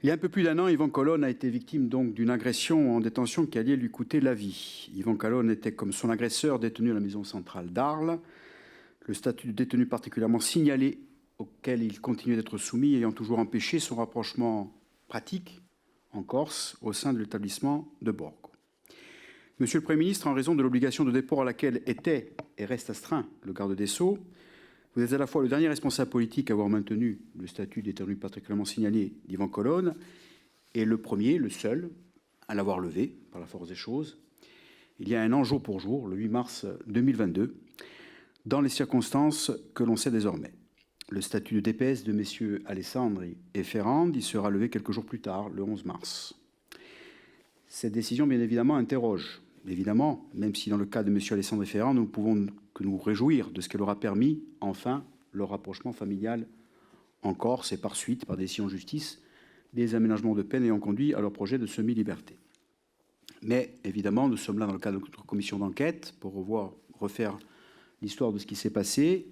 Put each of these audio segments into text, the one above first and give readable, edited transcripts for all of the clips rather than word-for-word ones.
Il y a un peu plus d'un an, Yvan Colonne a été victime donc d'une agression en détention qui allait lui coûter la vie. Yvan Colonne était, comme son agresseur, détenu à la maison centrale d'Arles. Le statut de détenu particulièrement signalé auquel il continuait d'être soumis ayant toujours empêché son rapprochement pratique en Corse au sein de l'établissement de Borgo. Monsieur le Premier ministre, en raison de l'obligation de déport à laquelle était et reste astreint le garde des Sceaux, vous êtes à la fois le dernier responsable politique à avoir maintenu le statut de détenu particulièrement signalé d'Yvan Colonne et le premier, le seul, à l'avoir levé par la force des choses. Il y a un an jour pour jour, le 8 mars 2022, dans les circonstances que l'on sait désormais. Le statut de DPS de messieurs Alessandri et Ferrandi sera levé quelques jours plus tard, le 11 mars. Cette décision, bien évidemment, interroge. Évidemment, même si dans le cas de messieurs Alessandri et Ferrandi, nous ne pouvons que nous réjouir de ce qu'elle aura permis, enfin, leur rapprochement familial en Corse et par suite, par décision de justice, des aménagements de peine ayant conduit à leur projet de semi-liberté. Mais, évidemment, nous sommes là dans le cadre de notre commission d'enquête pour refaire l'histoire de ce qui s'est passé.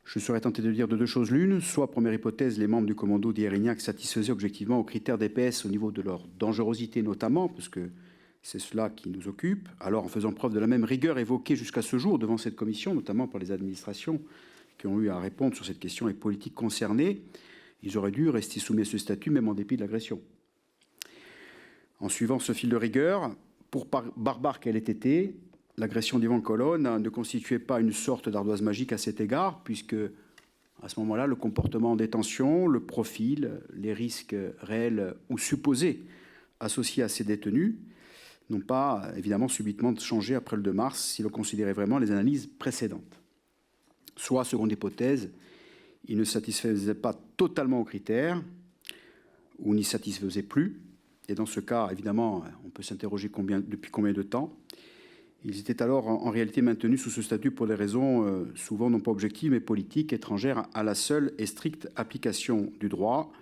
Je serais tenté de dire de deux choses l'une. Soit, première hypothèse, les membres du commando d'Irignac satisfaisaient objectivement aux critères d'EPS au niveau de leur dangerosité notamment, parce que c'est cela qui nous occupe. Alors, en faisant preuve de la même rigueur évoquée jusqu'à ce jour devant cette commission, notamment par les administrations qui ont eu à répondre sur cette question et politiques concernées, ils auraient dû rester soumis à ce statut, même en dépit de l'agression. En suivant ce fil de rigueur, pour barbare qu'elle ait été, l'agression d'Yvan Colonne ne constituait pas une sorte d'ardoise magique à cet égard, puisque, à ce moment-là, le comportement en détention, le profil, les risques réels ou supposés associés à ces détenus n'ont pas, évidemment, subitement changé après le 2 mars, si l'on considérait vraiment les analyses précédentes. Soit, seconde hypothèse, il ne satisfaisait pas totalement aux critères, ou n'y satisfaisait plus. Et dans ce cas, évidemment, on peut s'interroger depuis combien de temps. Ils étaient alors en réalité maintenus sous ce statut pour des raisons souvent non pas objectives, mais politiques, étrangères à la seule et stricte application du droit,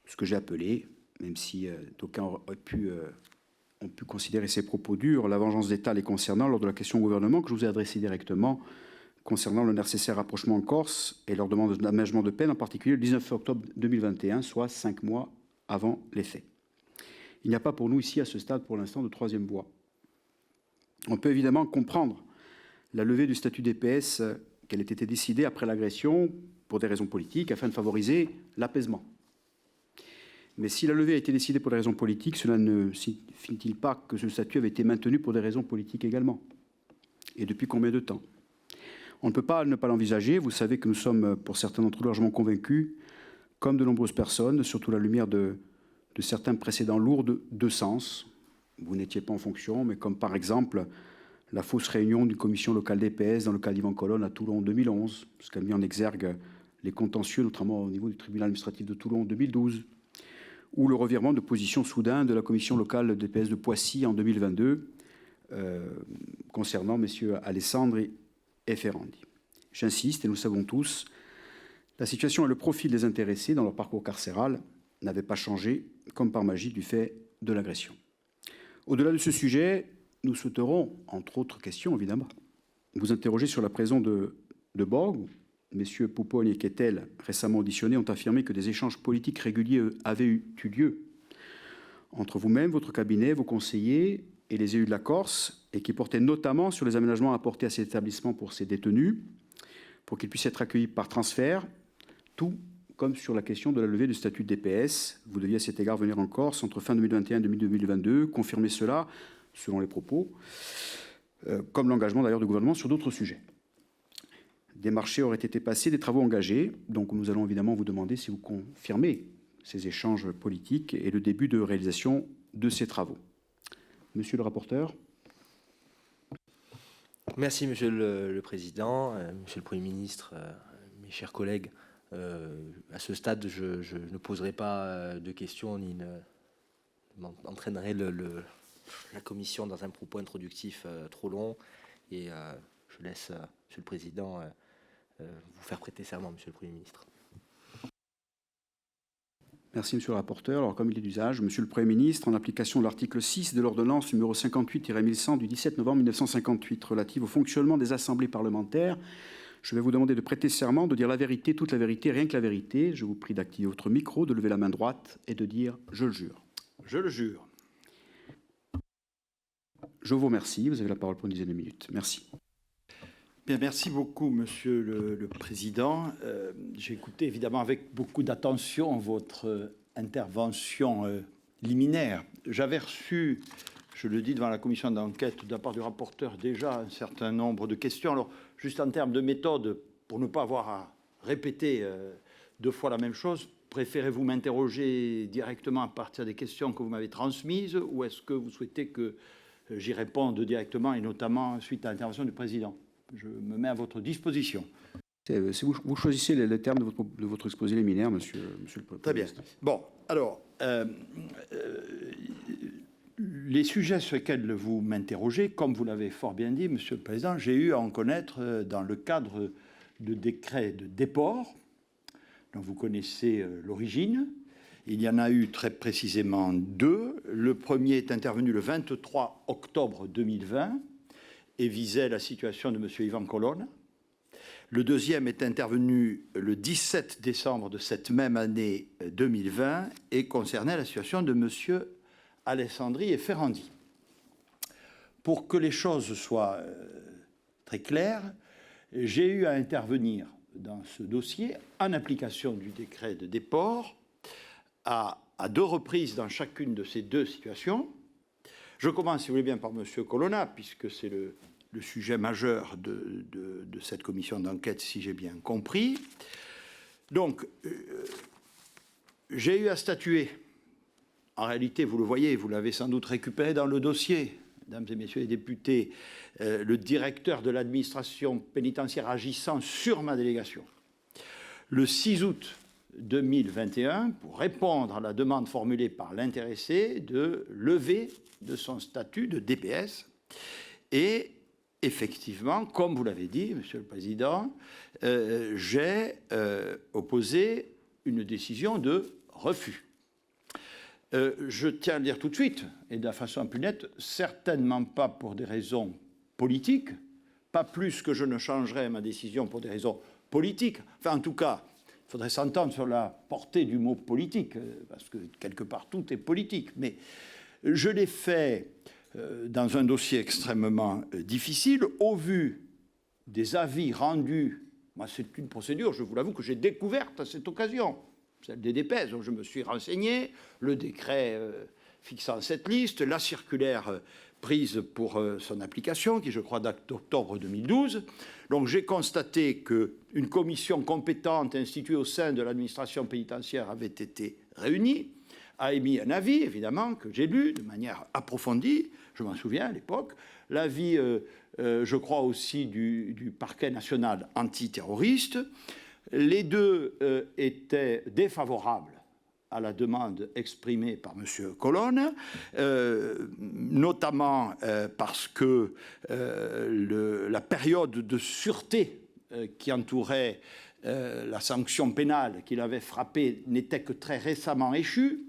ce que j'ai appelé, même si d'aucuns ont pu considérer ces propos durs, la vengeance d'État les concernant lors de la question au gouvernement que je vous ai adressée directement concernant le nécessaire rapprochement en Corse et leur demande d'aménagement de peine, en particulier le 19 octobre 2021, soit 5 mois avant les faits. Il n'y a pas pour nous ici, à ce stade, pour l'instant, de troisième voie. On peut évidemment comprendre la levée du statut DPS qu'elle ait été décidée après l'agression pour des raisons politiques, afin de favoriser l'apaisement. Mais si la levée a été décidée pour des raisons politiques, cela ne signifie-t-il pas que ce statut avait été maintenu pour des raisons politiques également? Et depuis combien de temps? On ne peut pas ne pas l'envisager. Vous savez que nous sommes, pour certains d'entre nous, largement convaincus, comme de nombreuses personnes, surtout à la lumière de certains précédents lourds de sens. Vous n'étiez pas en fonction, mais comme par exemple la fausse réunion d'une commission locale d'EPS dans le cas d'Yvan Colonne à Toulon en 2011, ce qui a mis en exergue les contentieux, notamment au niveau du tribunal administratif de Toulon en 2012, ou le revirement de position soudain de la commission locale d'EPS de Poissy en 2022, concernant messieurs Alessandri et Ferrandi. J'insiste, et nous savons tous, la situation et le profil des intéressés dans leur parcours carcéral n'avaient pas changé, comme par magie, du fait de l'agression. Au-delà de ce sujet, nous souhaiterons, entre autres questions évidemment, vous interroger sur la prison de Borgo. Messieurs Poupogne et Kettel, récemment auditionnés, ont affirmé que des échanges politiques réguliers avaient eu lieu entre vous-même, votre cabinet, vos conseillers et les élus de la Corse, et qui portaient notamment sur les aménagements apportés à cet établissement pour ces détenus, pour qu'ils puissent être accueillis par transfert, tout comme sur la question de la levée du statut de DPS. Vous deviez à cet égard venir en Corse entre fin 2021 et 2022, confirmer cela, selon les propos, comme l'engagement d'ailleurs du gouvernement sur d'autres sujets. Des marchés auraient été passés, des travaux engagés, donc nous allons évidemment vous demander si vous confirmez ces échanges politiques et le début de réalisation de ces travaux. Monsieur le rapporteur. Merci Monsieur le Président, Monsieur le Premier ministre, mes chers collègues. À ce stade, je ne poserai pas de questions ni n'entraînerai la commission dans un propos introductif trop long. Et je laisse Monsieur le Président vous faire prêter serment, Monsieur le Premier ministre. Merci, Monsieur le rapporteur. Alors, comme il est d'usage, Monsieur le Premier ministre, en application de l'article 6 de l'ordonnance numéro 58-1100 du 17 novembre 1958 relative au fonctionnement des assemblées parlementaires, Je vais vous demander de prêter serment, de dire la vérité, toute la vérité, rien que la vérité. Je vous prie d'activer votre micro, de lever la main droite et de dire « Je le jure ». Je le jure. Je vous remercie. Vous avez la parole pour une dizaine de minutes. Merci. Bien, merci beaucoup, Monsieur le Président. J'ai écouté évidemment avec beaucoup d'attention votre intervention liminaire. J'avais reçu, je le dis devant la commission d'enquête, de la part du rapporteur déjà un certain nombre de questions. Alors, juste en termes de méthode, pour ne pas avoir à répéter 2 fois la même chose, préférez-vous m'interroger directement à partir des questions que vous m'avez transmises, ou est-ce que vous souhaitez que j'y réponde directement, et notamment suite à l'intervention du Président? Je me mets à votre disposition. Si vous choisissez les termes de votre exposé liminaire, monsieur le Président. Très bien. Bon, alors, les sujets sur lesquels vous m'interrogez, comme vous l'avez fort bien dit, Monsieur le Président, j'ai eu à en connaître dans le cadre de décrets de déport, dont vous connaissez l'origine. Il y en a eu très précisément 2. Le premier est intervenu le 23 octobre 2020 et visait la situation de M. Yvan Colonna. Le deuxième est intervenu le 17 décembre de cette même année 2020 et concernait la situation de M. Alessandri et Ferrandi. Pour que les choses soient très claires, j'ai eu à intervenir dans ce dossier en application du décret de déport à 2 reprises dans chacune de ces 2 situations. Je commence, si vous voulez bien, par M. Colonna, puisque c'est le sujet majeur de cette commission d'enquête, si j'ai bien compris. Donc, j'ai eu à statuer. En réalité, vous le voyez, vous l'avez sans doute récupéré dans le dossier, mesdames et messieurs les députés, le directeur de l'administration pénitentiaire agissant sur ma délégation. Le 6 août 2021, pour répondre à la demande formulée par l'intéressé de lever de son statut de DPS. Et effectivement, comme vous l'avez dit, Monsieur le Président, j'ai opposé une décision de refus. Je tiens à le dire tout de suite, et de la façon la plus nette, certainement pas pour des raisons politiques, pas plus que je ne changerai ma décision pour des raisons politiques. Enfin, en tout cas, il faudrait s'entendre sur la portée du mot politique, parce que quelque part tout est politique. Mais je l'ai fait dans un dossier extrêmement difficile, au vu des avis rendus. Moi, c'est une procédure, je vous l'avoue, que j'ai découverte à cette occasion, celle des DPS, dont je me suis renseigné, le décret fixant cette liste, la circulaire prise pour son application, qui, je crois, date d'octobre 2012. Donc, j'ai constaté qu'une commission compétente instituée au sein de l'administration pénitentiaire avait été réunie, a émis un avis, évidemment, que j'ai lu de manière approfondie, je m'en souviens à l'époque, l'avis, je crois aussi, du parquet national antiterroriste. Les 2 étaient défavorables à la demande exprimée par M. Colonna, notamment parce que la période de sûreté qui entourait la sanction pénale qu'il avait frappée n'était que très récemment échue,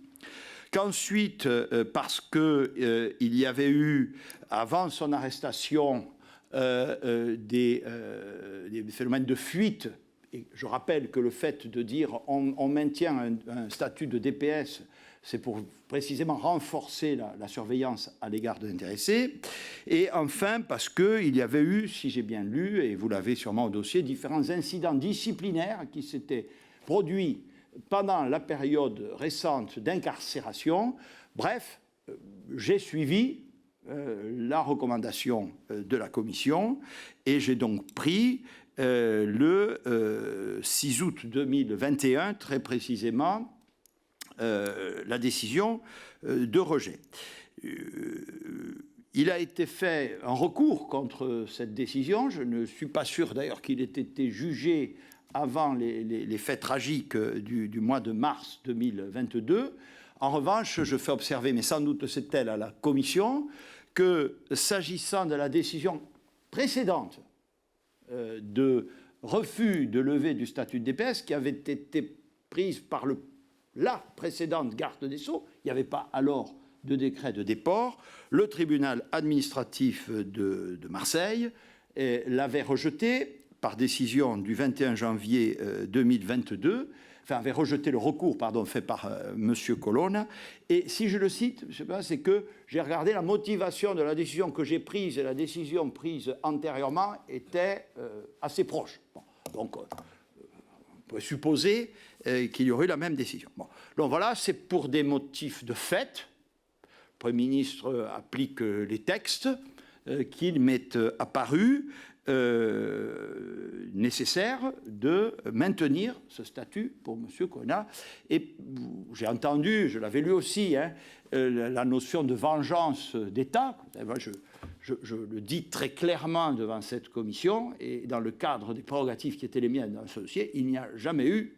qu'ensuite, parce qu'il y avait eu, avant son arrestation, des phénomènes de fuite. Et je rappelle que le fait de dire on maintient un statut de DPS, c'est pour précisément renforcer la surveillance à l'égard de l'intéressé. Et enfin, parce qu'il y avait eu, si j'ai bien lu, et vous l'avez sûrement au dossier, différents incidents disciplinaires qui s'étaient produits pendant la période récente d'incarcération. Bref, j'ai suivi la recommandation de la commission et j'ai donc pris le 6 août 2021, très précisément, la décision de rejet. Il a été fait un recours contre cette décision. Je ne suis pas sûr d'ailleurs qu'il ait été jugé avant les faits tragiques du mois de mars 2022. En revanche, je fais observer, mais sans doute c'est elle à la commission, que s'agissant de la décision précédente de refus de levée du statut de DPS qui avait été prise par la précédente garde des Sceaux, il n'y avait pas alors de décret de déport, le tribunal administratif de Marseille l'avait rejeté par décision du 21 janvier 2022, enfin avait rejeté le recours fait par M. Colonna. Et si je le cite, je sais pas, c'est que j'ai regardé la motivation de la décision que j'ai prise et la décision prise antérieurement étaient assez proches. Bon, donc, on peut supposer qu'il y aurait eu la même décision. Bon. Donc voilà, c'est pour des motifs de fait. Le Premier ministre applique les textes qu'il m'est apparu nécessaire de maintenir ce statut pour M. Colonna. Et j'ai entendu, je l'avais lu aussi, la notion de vengeance d'État. Je le dis très clairement devant cette commission, et dans le cadre des prérogatives qui étaient les miennes dans ce dossier, il n'y a jamais eu,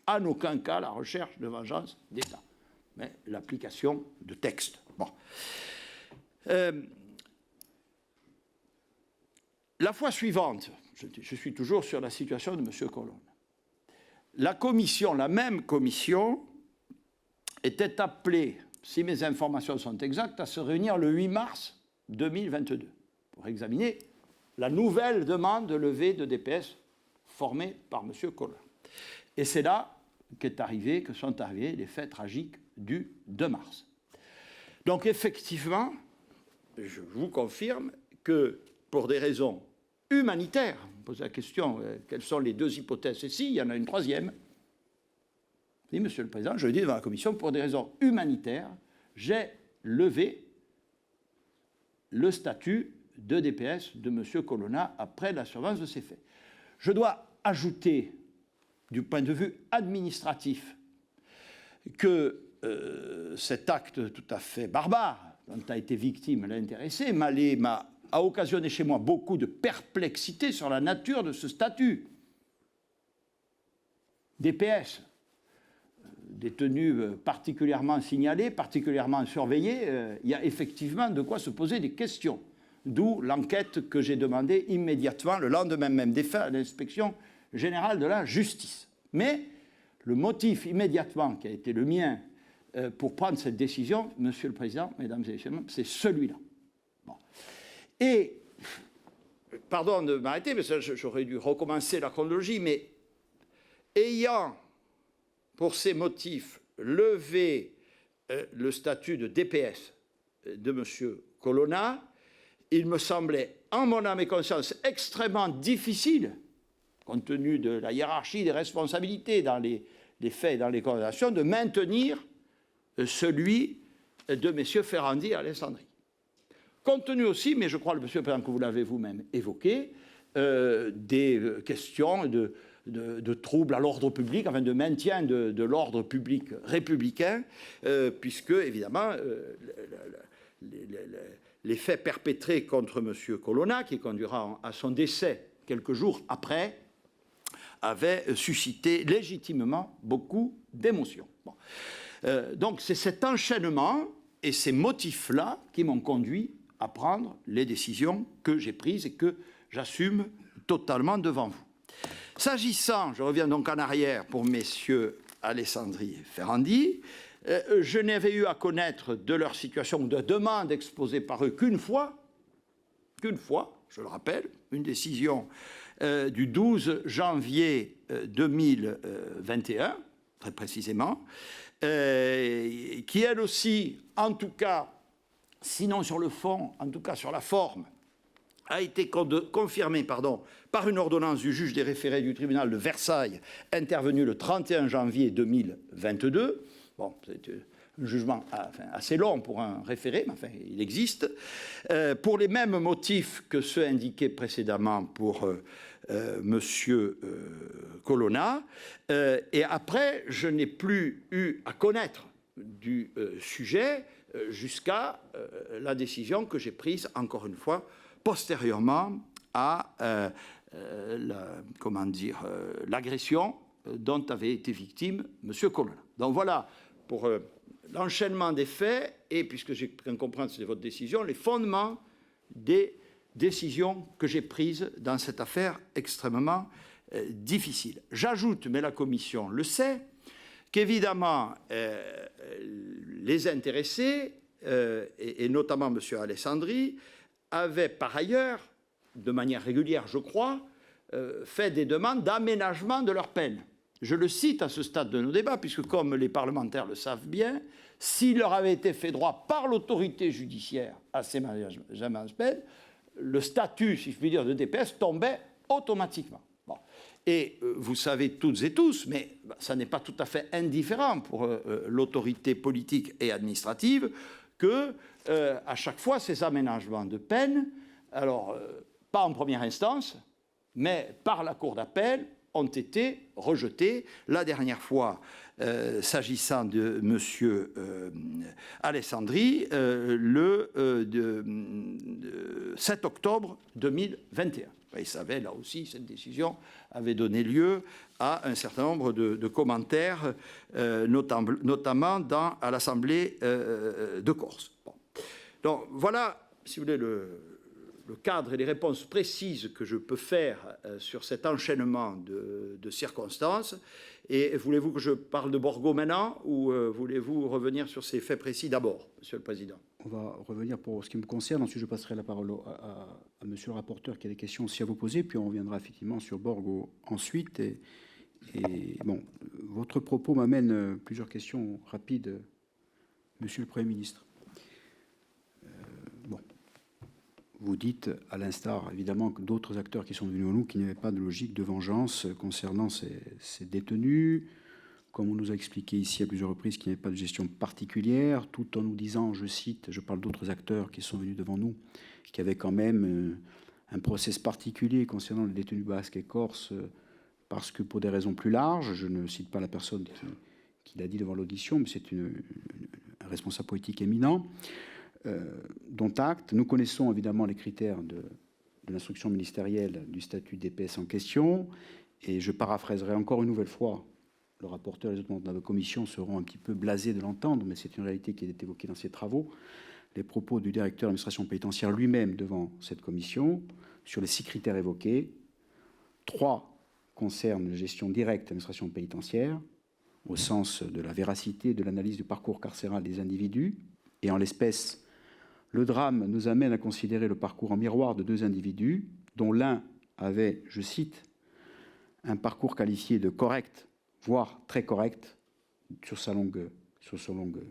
en aucun cas, la recherche de vengeance d'État, mais l'application de textes. Bon. La fois suivante, je suis toujours sur la situation de M. Colonna. La commission, la même commission, était appelée, si mes informations sont exactes, à se réunir le 8 mars 2022 pour examiner la nouvelle demande de levée de DPS formée par M. Colonna. Et c'est là que sont arrivés les faits tragiques du 2 mars. Donc effectivement, je vous confirme que pour des raisons humanitaires, on pose la question, quelles sont les deux hypothèses ici? Il y en a une troisième. Oui, Monsieur le Président, je le dis devant la Commission, pour des raisons humanitaires, j'ai levé le statut de DPS de M. Colonna après la survenance de ces faits. Je dois ajouter, du point de vue administratif, que cet acte tout à fait barbare dont a été victime l'intéressé a occasionné chez moi beaucoup de perplexité sur la nature de ce statut. DPS, détenu particulièrement signalé, particulièrement surveillé, il y a effectivement de quoi se poser des questions. D'où l'enquête que j'ai demandée immédiatement, le lendemain même des faits, à l'inspection générale de la justice. Mais le motif immédiatement qui a été le mien pour prendre cette décision, Monsieur le Président, Mesdames et Messieurs, c'est celui-là. Bon. Et, pardon de m'arrêter, mais j'aurais dû recommencer la chronologie, mais ayant, pour ces motifs, levé le statut de DPS de M. Colonna, il me semblait, en mon âme et conscience, extrêmement difficile, compte tenu de la hiérarchie des responsabilités dans les faits et dans les condamnations, de maintenir celui de M. Ferrandi et Alessandri. Compte tenu aussi, mais je crois, Monsieur le Président, que vous l'avez vous-même évoqué, des questions de troubles à l'ordre public, enfin de maintien de l'ordre public républicain, puisque, évidemment, les faits perpétrés contre M. Colonna, qui conduira à son décès quelques jours après, avaient suscité légitimement beaucoup d'émotions. Bon. Donc c'est cet enchaînement et ces motifs-là qui m'ont conduit à prendre les décisions que j'ai prises et que j'assume totalement devant vous. S'agissant, je reviens donc en arrière pour messieurs Alessandri et Ferrandi, je n'avais eu à connaître de leur situation ou de demande exposée par eux qu'une fois, je le rappelle, une décision du 12 janvier 2021, très précisément, qui elle aussi, en tout cas, sinon sur le fond, en tout cas sur la forme, a été confirmée par une ordonnance du juge des référés du tribunal de Versailles, intervenue le 31 janvier 2022. Bon, c'est un jugement assez long pour un référé, mais enfin, il existe. Pour les mêmes motifs que ceux indiqués précédemment pour Monsieur Colonna. Et après, je n'ai plus eu à connaître du sujet jusqu'à la décision que j'ai prise, encore une fois, postérieurement à l'agression dont avait été victime M. Colonna. Donc voilà, pour l'enchaînement des faits, et puisque j'ai pu comprendre que c'est votre décision, les fondements des décisions que j'ai prises dans cette affaire extrêmement difficile. J'ajoute, mais la Commission le sait, qu'évidemment, les intéressés, et notamment M. Alessandri, avaient par ailleurs, de manière régulière, je crois, fait des demandes d'aménagement de leur peine. Je le cite à ce stade de nos débats, puisque comme les parlementaires le savent bien, s'il leur avait été fait droit par l'autorité judiciaire à ces aménagements de peine, le statut, si je puis dire, de DPS tombait automatiquement. Bon. Et vous savez toutes et tous, mais ça n'est pas tout à fait indifférent pour l'autorité politique et administrative, que à chaque fois ces aménagements de peine, alors pas en première instance, mais par la cour d'appel, ont été rejetés. La dernière fois, s'agissant de M. Alessandri, le 7 octobre 2021. Il savait, là aussi, cette décision avait donné lieu à un certain nombre de commentaires, notamment à l'Assemblée de Corse. Bon. Donc voilà, si vous voulez, le cadre et les réponses précises que je peux faire sur cet enchaînement de circonstances. Et voulez-vous que je parle de Borgo maintenant ou voulez-vous revenir sur ces faits précis d'abord, Monsieur le Président? On va revenir pour ce qui me concerne. Ensuite, je passerai la parole à Monsieur le rapporteur qui a des questions aussi à vous poser. Puis on reviendra effectivement sur Borgo ensuite. Et bon, votre propos m'amène plusieurs questions rapides, Monsieur le Premier ministre. Vous dites, à l'instar évidemment que d'autres acteurs qui sont venus à nous, qu'il n'y avait pas de logique de vengeance concernant ces détenus, comme on nous a expliqué ici à plusieurs reprises qu'il n'y avait pas de gestion particulière, tout en nous disant, je cite, je parle d'autres acteurs qui sont venus devant nous, qui avaient quand même un process particulier concernant les détenus basques et corses, parce que pour des raisons plus larges, je ne cite pas la personne qui l'a dit devant l'audition, mais c'est un responsable politique éminent, dont acte. Nous connaissons évidemment les critères de l'instruction ministérielle du statut DPS en question, et je paraphraserai encore une nouvelle fois, le rapporteur et les autres membres de la commission seront un petit peu blasés de l'entendre, mais c'est une réalité qui est évoquée dans ces travaux, les propos du directeur de l'administration pénitentiaire lui-même devant cette commission sur les 6 critères évoqués. 3 concernent la gestion directe de l'administration pénitentiaire, au sens de la véracité de l'analyse du parcours carcéral des individus, et en l'espèce, le drame nous amène à considérer le parcours en miroir de 2 individus, dont l'un avait, je cite, un parcours qualifié de correct, voire très correct, sur sa longue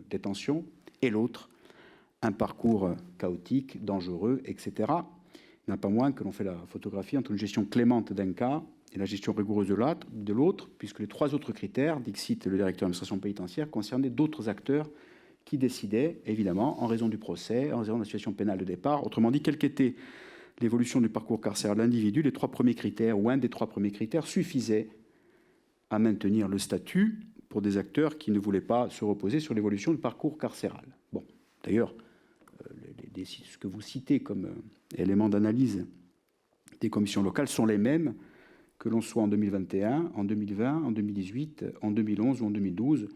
détention, et l'autre, un parcours chaotique, dangereux, etc. Il n'y en a pas moins que l'on fait la photographie entre une gestion clémente d'un cas et la gestion rigoureuse de l'autre, puisque les 3 autres critères, dixit le directeur de l'administration pénitentiaire, concernaient d'autres acteurs qui décidait, évidemment, en raison du procès, en raison de la situation pénale de départ. Autrement dit, quelle qu'était l'évolution du parcours carcéral de l'individu, les 3 premiers critères, ou un des 3 premiers critères, suffisait à maintenir le statut pour des acteurs qui ne voulaient pas se reposer sur l'évolution du parcours carcéral. Bon, d'ailleurs, ce que vous citez comme éléments d'analyse des commissions locales sont les mêmes que l'on soit en 2021, en 2020, en 2018, en 2011 ou en 2012.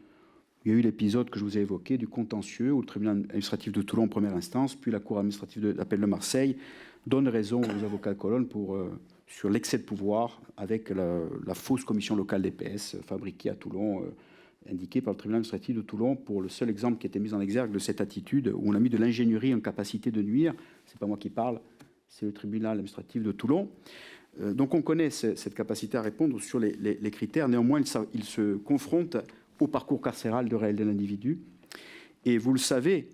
Il y a eu l'épisode que je vous ai évoqué du contentieux où le tribunal administratif de Toulon en première instance, puis la cour administrative d'appel de Marseille donne raison aux avocats de Colonne sur l'excès de pouvoir avec la fausse commission locale DPS fabriquée à Toulon, indiquée par le tribunal administratif de Toulon pour le seul exemple qui était mis en exergue de cette attitude où on a mis de l'ingénierie en capacité de nuire. C'est pas moi qui parle, c'est le tribunal administratif de Toulon. Donc on connaît cette capacité à répondre sur les critères. Néanmoins, il se confronte au parcours carcéral de réel de l'individu. Et vous le savez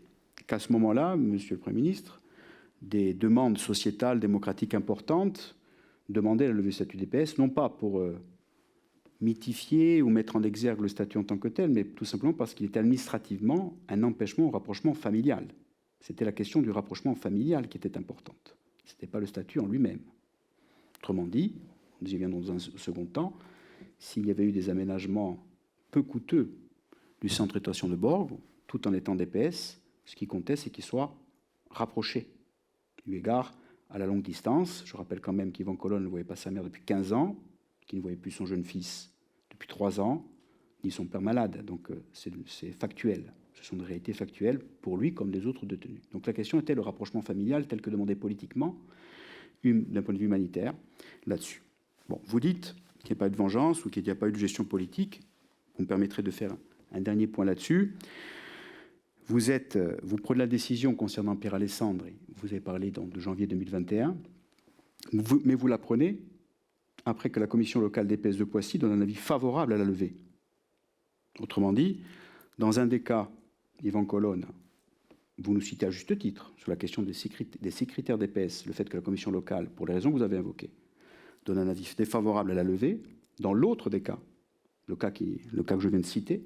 qu'à ce moment-là, Monsieur le Premier ministre, des demandes sociétales, démocratiques importantes demandaient la levée du statut DPS, non pas pour mythifier ou mettre en exergue le statut en tant que tel, mais tout simplement parce qu'il était administrativement un empêchement au rapprochement familial. C'était la question du rapprochement familial qui était importante. Ce n'était pas le statut en lui-même. Autrement dit, nous y viendrons dans un second temps, s'il y avait eu des aménagements peu coûteux du centre de rétention de Borgo, tout en étant DPS, ce qui comptait, c'est qu'il soit rapproché, eu égard à la longue distance. Je rappelle quand même qu'Yvan Colonne ne voyait pas sa mère depuis 15 ans, qu'il ne voyait plus son jeune fils depuis 3 ans, ni son père malade. Donc c'est factuel. Ce sont des réalités factuelles pour lui comme les autres détenus. Donc la question était le rapprochement familial tel que demandé politiquement, d'un point de vue humanitaire, là-dessus. Bon, vous dites qu'il n'y a pas eu de vengeance ou qu'il n'y a pas eu de gestion politique. Vous me permettrez de faire un dernier point là-dessus. Vous prenez la décision concernant Pierre Alessandri. Vous avez parlé donc de janvier 2021, mais vous la prenez après que la commission locale DPS de Poissy donne un avis favorable à la levée. Autrement dit, dans un des cas, Yvan Colonne, vous nous citez à juste titre sur la question des 6 critères DPS, le fait que la commission locale, pour les raisons que vous avez invoquées, donne un avis défavorable à la levée. Dans l'autre des cas, le cas que je viens de citer,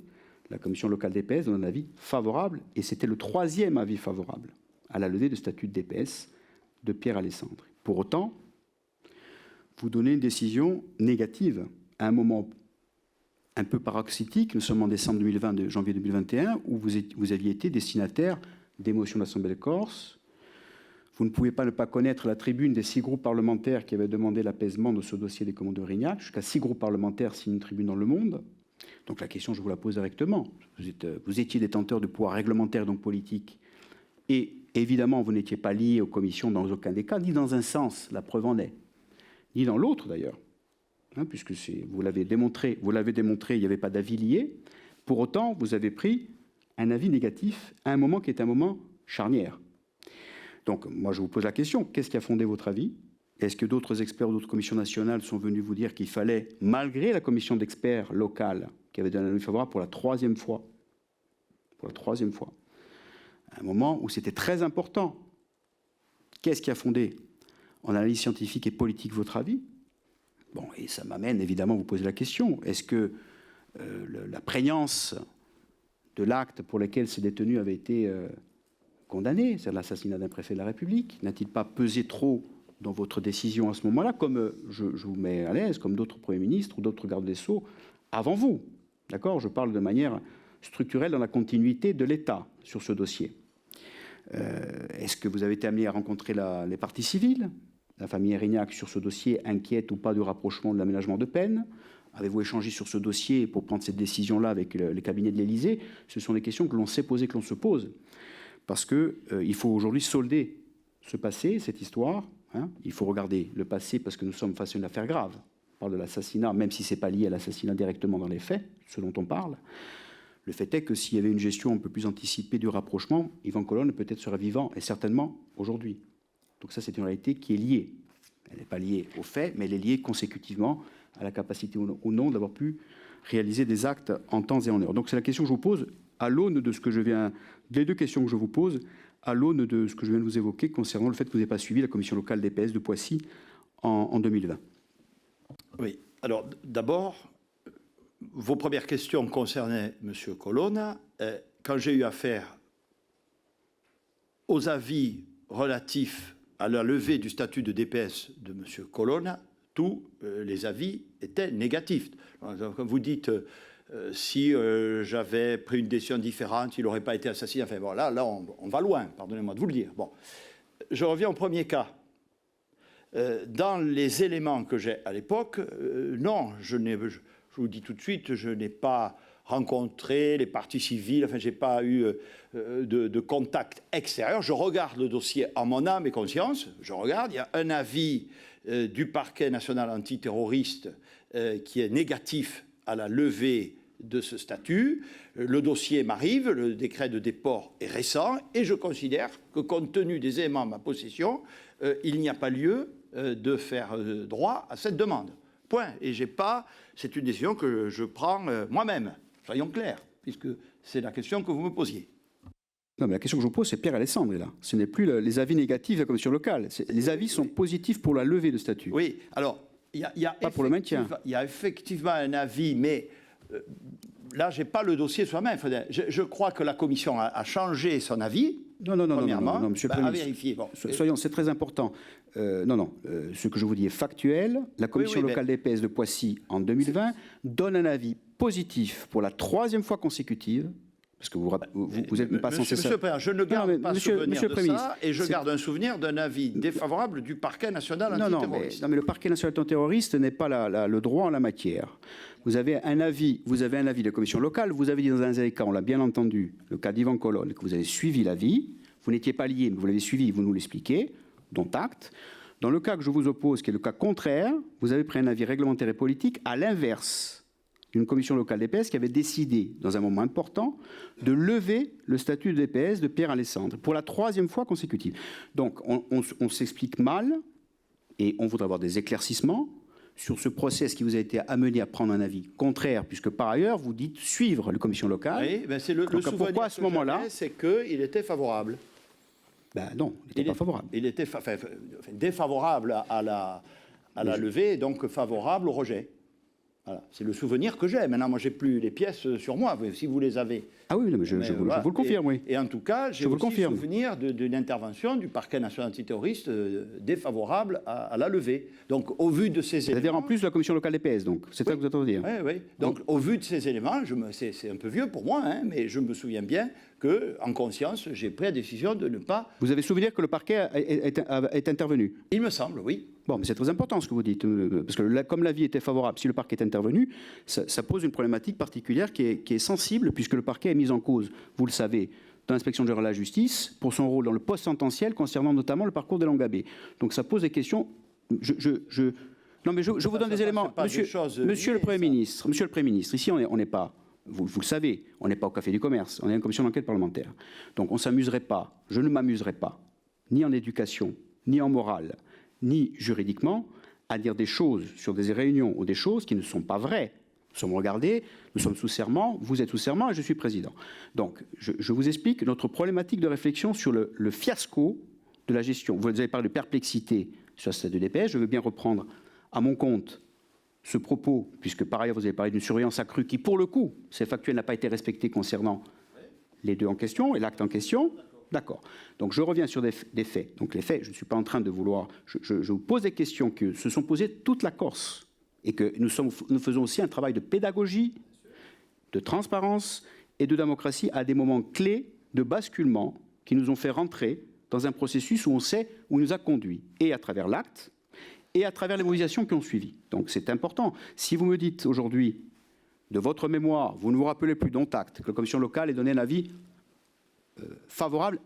la commission locale DPS donne un avis favorable, et c'était le 3e avis favorable à la levée de statut de DPS de Pierre Alessandri. Pour autant, vous donnez une décision négative à un moment un peu paroxytique. Nous sommes en décembre 2020, janvier 2021, où vous aviez été destinataire d'émotions de l'Assemblée de Corse. Vous ne pouvez pas ne pas connaître la tribune des 6 groupes parlementaires qui avaient demandé l'apaisement de ce dossier des commandes de Rignac. Jusqu'à 6 groupes parlementaires signent une tribune dans Le Monde. Donc la question, je vous la pose directement. Vous étiez détenteur de pouvoir réglementaire, donc politique, et évidemment, vous n'étiez pas lié aux commissions dans aucun des cas, ni dans un sens, la preuve en est, ni dans l'autre d'ailleurs, puisque vous l'avez démontré, il n'y avait pas d'avis lié. Pour autant, vous avez pris un avis négatif à un moment qui est un moment charnière. Donc, moi, je vous pose la question, qu'est-ce qui a fondé votre avis? Est-ce que d'autres experts ou d'autres commissions nationales sont venus vous dire qu'il fallait, malgré la commission d'experts locale qui avait donné un avis favorable pour la 3e fois, à un moment où c'était très important, qu'est-ce qui a fondé en analyse scientifique et politique votre avis? Bon, et ça m'amène évidemment à vous poser la question, est-ce que la prégnance de l'acte pour lequel ces détenus avaient été condamnés, c'est-à-dire l'assassinat d'un préfet de la République, n'a-t-il pas pesé trop dans votre décision à ce moment-là, comme je vous mets à l'aise, comme d'autres premiers ministres ou d'autres gardes des Sceaux avant vous? D'accord? Je parle de manière structurelle dans la continuité de l'État sur ce dossier. Est-ce que vous avez été amené à rencontrer les parties civiles, la famille Erignac, sur ce dossier, inquiète ou pas du rapprochement de l'aménagement de peine? Avez-vous échangé sur ce dossier pour prendre cette décision-là avec les cabinets de l'Élysée? Ce sont des questions que l'on s'est posées, que l'on se pose. Parce qu'il faut aujourd'hui solder ce passé, cette histoire. Il faut regarder le passé parce que nous sommes face à une affaire grave. On parle de l'assassinat, même si ce n'est pas lié à l'assassinat directement dans les faits, ce dont on parle. Le fait est que s'il y avait une gestion un peu plus anticipée du rapprochement, Yvan Colonne peut-être serait vivant, et certainement aujourd'hui. Donc ça, c'est une réalité qui est liée. Elle n'est pas liée aux faits, mais elle est liée consécutivement à la capacité ou non d'avoir pu réaliser des actes en temps et en heure. Donc c'est la question que je vous pose à l'aune de ce que je viens... Les 2 questions que je vous pose à l'aune de ce que je viens de vous évoquer concernant le fait que vous n'avez pas suivi la commission locale DPS de Poissy en 2020. Oui, alors d'abord, vos premières questions concernaient M. Colonna. Quand j'ai eu affaire aux avis relatifs à la levée du statut de DPS de M. Colonna, tous les avis étaient négatifs. Comme vous dites, si j'avais pris une décision différente, il n'aurait pas été assassiné. Enfin, bon, là on va loin, pardonnez-moi de vous le dire. Bon, je reviens au premier cas. Dans les éléments que j'ai à l'époque, non, je vous dis tout de suite, je n'ai pas rencontré les parties civiles, enfin, je n'ai pas eu de contact extérieur. Je regarde le dossier en mon âme et conscience. Je regarde, il y a un avis du parquet national antiterroriste qui est négatif à la levée de ce statut. Le dossier m'arrive, le décret de déport est récent, et je considère que, compte tenu des éléments à ma possession, il n'y a pas lieu de faire droit à cette demande. Point. Et j'ai pas... C'est une décision que je prends moi-même, soyons clairs, puisque c'est la question que vous me posiez. Non, mais la question que je vous pose, c'est Pierre Alessandri, là. Ce n'est plus les avis négatifs de la commission locale. Les avis sont positifs pour la levée de statut. Oui, alors, il y a pas pour le maintien. Il y a effectivement un avis, mais là, je n'ai pas le dossier sur la main. Je crois que la commission a changé son avis. Non, monsieur le Premier ministre. Vérifier. Bon. Soyons, c'est très important. Ce que je vous dis est factuel. La commission locale DPS de Poissy, en 2020, donne un avis positif pour la 3e fois consécutive. Parce que vous n'êtes pas censé... Monsieur le Président, je ne garde pas souvenir de ça, et je garde un souvenir d'un avis défavorable du parquet national antiterroriste. Non, mais le parquet national antiterroriste n'est pas le droit en la matière. Vous avez un avis de commission locale, vous avez dit dans un des cas, on l'a bien entendu, le cas d'Yvan Colonne, que vous avez suivi l'avis, vous n'étiez pas lié, mais vous l'avez suivi, vous nous l'expliquez, dont acte. Dans le cas que je vous oppose, qui est le cas contraire, vous avez pris un avis réglementaire et politique à l'inverse d'une commission locale DPS qui avait décidé, dans un moment important, de lever le statut de DPS de Pierre Alessandri pour la 3e fois consécutive. Donc, on s'explique mal, et on voudrait avoir des éclaircissements, sur ce process qui vous a été amené à prendre un avis contraire, puisque par ailleurs, vous dites suivre les commissions locales. Oui, ben c'est le souvenir pourquoi à ce moment-là, c'est qu'il était favorable. Ben non, il n'était pas favorable. Il était défavorable à la levée et donc favorable au rejet. Voilà. C'est le souvenir que j'ai. Maintenant, moi, j'ai plus les pièces sur moi, si vous les avez. Ah oui, mais je vous le confirme, oui. Et en tout cas, j'ai aussi le souvenir d'une intervention du parquet national antiterroriste défavorable à la levée. Donc, au vu de ces éléments... C'est-à-dire en plus de la commission locale des PS, donc. C'est ça que vous attendez dire. Oui, oui. Donc, au vu de ces éléments, c'est un peu vieux pour moi, hein, mais je me souviens bien qu'en conscience, j'ai pris la décision de ne pas... Vous avez souvenir que le parquet est intervenu? Il me semble, oui. Bon, mais c'est très important ce que vous dites, parce que comme l'avis était favorable, si le parquet est intervenu, ça pose une problématique particulière qui est sensible, puisque le parquet est mis en cause, vous le savez, dans l'inspection générale de la justice, pour son rôle dans le post-sententiel concernant notamment le parcours des Langabé. Donc ça pose des questions... Non, mais je vous donne des éléments. Monsieur le Premier ministre, ici on n'est pas... Vous le savez, on n'est pas au Café du Commerce, on est une commission d'enquête parlementaire. Donc on ne s'amuserait pas, je ne m'amuserai pas, ni en éducation, ni en morale, ni juridiquement, à dire des choses sur des réunions ou des choses qui ne sont pas vraies. Nous sommes regardés, nous sommes sous serment, vous êtes sous serment et je suis président. Donc, je vous explique notre problématique de réflexion sur le fiasco de la gestion. Vous avez parlé de perplexité sur ce stade de DPS, je veux bien reprendre à mon compte ce propos, puisque par ailleurs vous avez parlé d'une surveillance accrue qui, pour le coup, c'est factuel, n'a pas été respectée concernant les deux en question et l'acte en question. D'accord. Donc je reviens sur des faits. Donc les faits, je ne suis pas en train de vouloir... Je vous pose des questions que se sont posées toute la Corse et que nous faisons aussi un travail de pédagogie, de transparence et de démocratie à des moments clés de basculement qui nous ont fait rentrer dans un processus où on sait où il nous a conduits, et à travers l'acte et à travers les mobilisations qui ont suivi. Donc c'est important. Si vous me dites aujourd'hui, de votre mémoire, vous ne vous rappelez plus dont acte, que la commission locale ait donné un avis favorable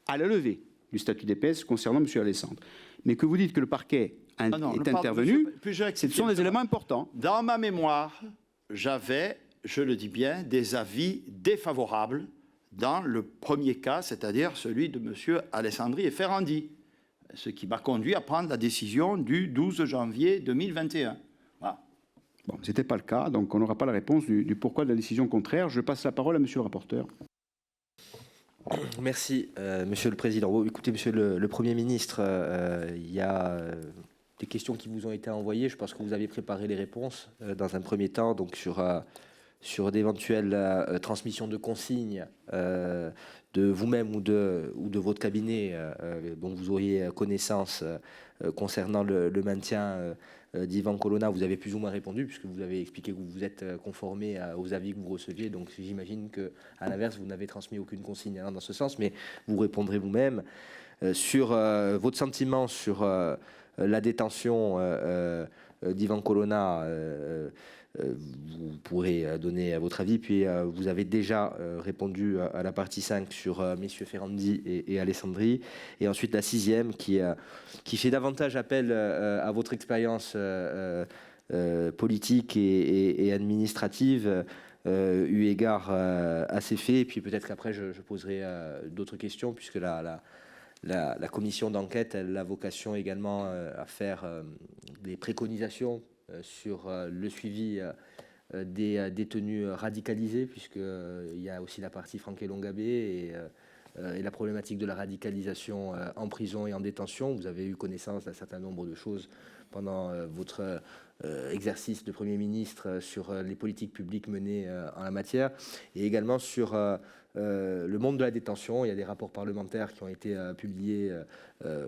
à la levée du statut d'EPS concernant M. Alessandre, mais que vous dites que le parquet est intervenu, ce sont des éléments importants. Dans ma mémoire, j'avais, je le dis bien, des avis défavorables dans le premier cas, c'est-à-dire celui de M. Alessandri et Ferrandi, ce qui m'a conduit à prendre la décision du 12 janvier 2021. Voilà. Bon, ce n'était pas le cas, donc on n'aura pas la réponse du pourquoi de la décision contraire. Je passe la parole à M. le rapporteur. Merci, Monsieur le Président. Bon, écoutez, Monsieur le Premier ministre, il y a des questions qui vous ont été envoyées. Je pense que vous avez préparé les réponses dans un premier temps, donc sur d'éventuelles transmissions de consignes de vous-même ou de votre cabinet dont vous auriez connaissance concernant le maintien d'Ivan Colonna. Vous avez plus ou moins répondu, puisque vous avez expliqué que vous vous êtes conformé aux avis que vous receviez. Donc j'imagine qu'à l'inverse, vous n'avez transmis aucune consigne dans ce sens, mais vous répondrez vous-même. Sur votre sentiment sur la détention d'Ivan Colonna, vous pourrez donner votre avis, puis vous avez déjà répondu à la partie 5 sur messieurs Ferrandi et Alessandri, et ensuite la 6e qui fait davantage appel à votre expérience politique et administrative, eu égard à ces faits, et puis peut-être qu'après je poserai d'autres questions, puisque la commission d'enquête, elle a vocation également à faire des préconisations sur le suivi des détenus radicalisés, puisqu'il y a aussi la partie Franck Longabé et la problématique de la radicalisation en prison et en détention. Vous avez eu connaissance d'un certain nombre de choses pendant votre exercice de Premier ministre sur les politiques publiques menées en la matière, et également sur le monde de la détention. Il y a des rapports parlementaires qui ont été publiés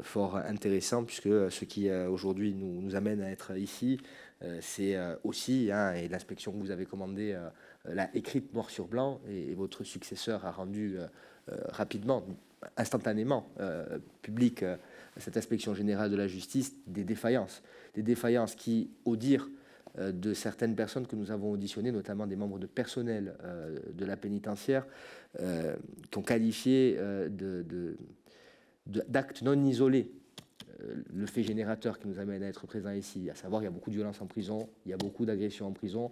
fort intéressants, puisque ce qui aujourd'hui nous amène à être ici, c'est aussi, et l'inspection que vous avez commandée l'a écrite noir sur blanc, et votre successeur a rendu rapidement, instantanément, public cette inspection générale de la justice, des défaillances qui, au dire de certaines personnes que nous avons auditionnées, notamment des membres de personnel de la pénitentiaire, qui ont qualifié d'actes non isolés le fait générateur qui nous amène à être présents ici, à savoir il y a beaucoup de violence en prison, il y a beaucoup d'agressions en prison.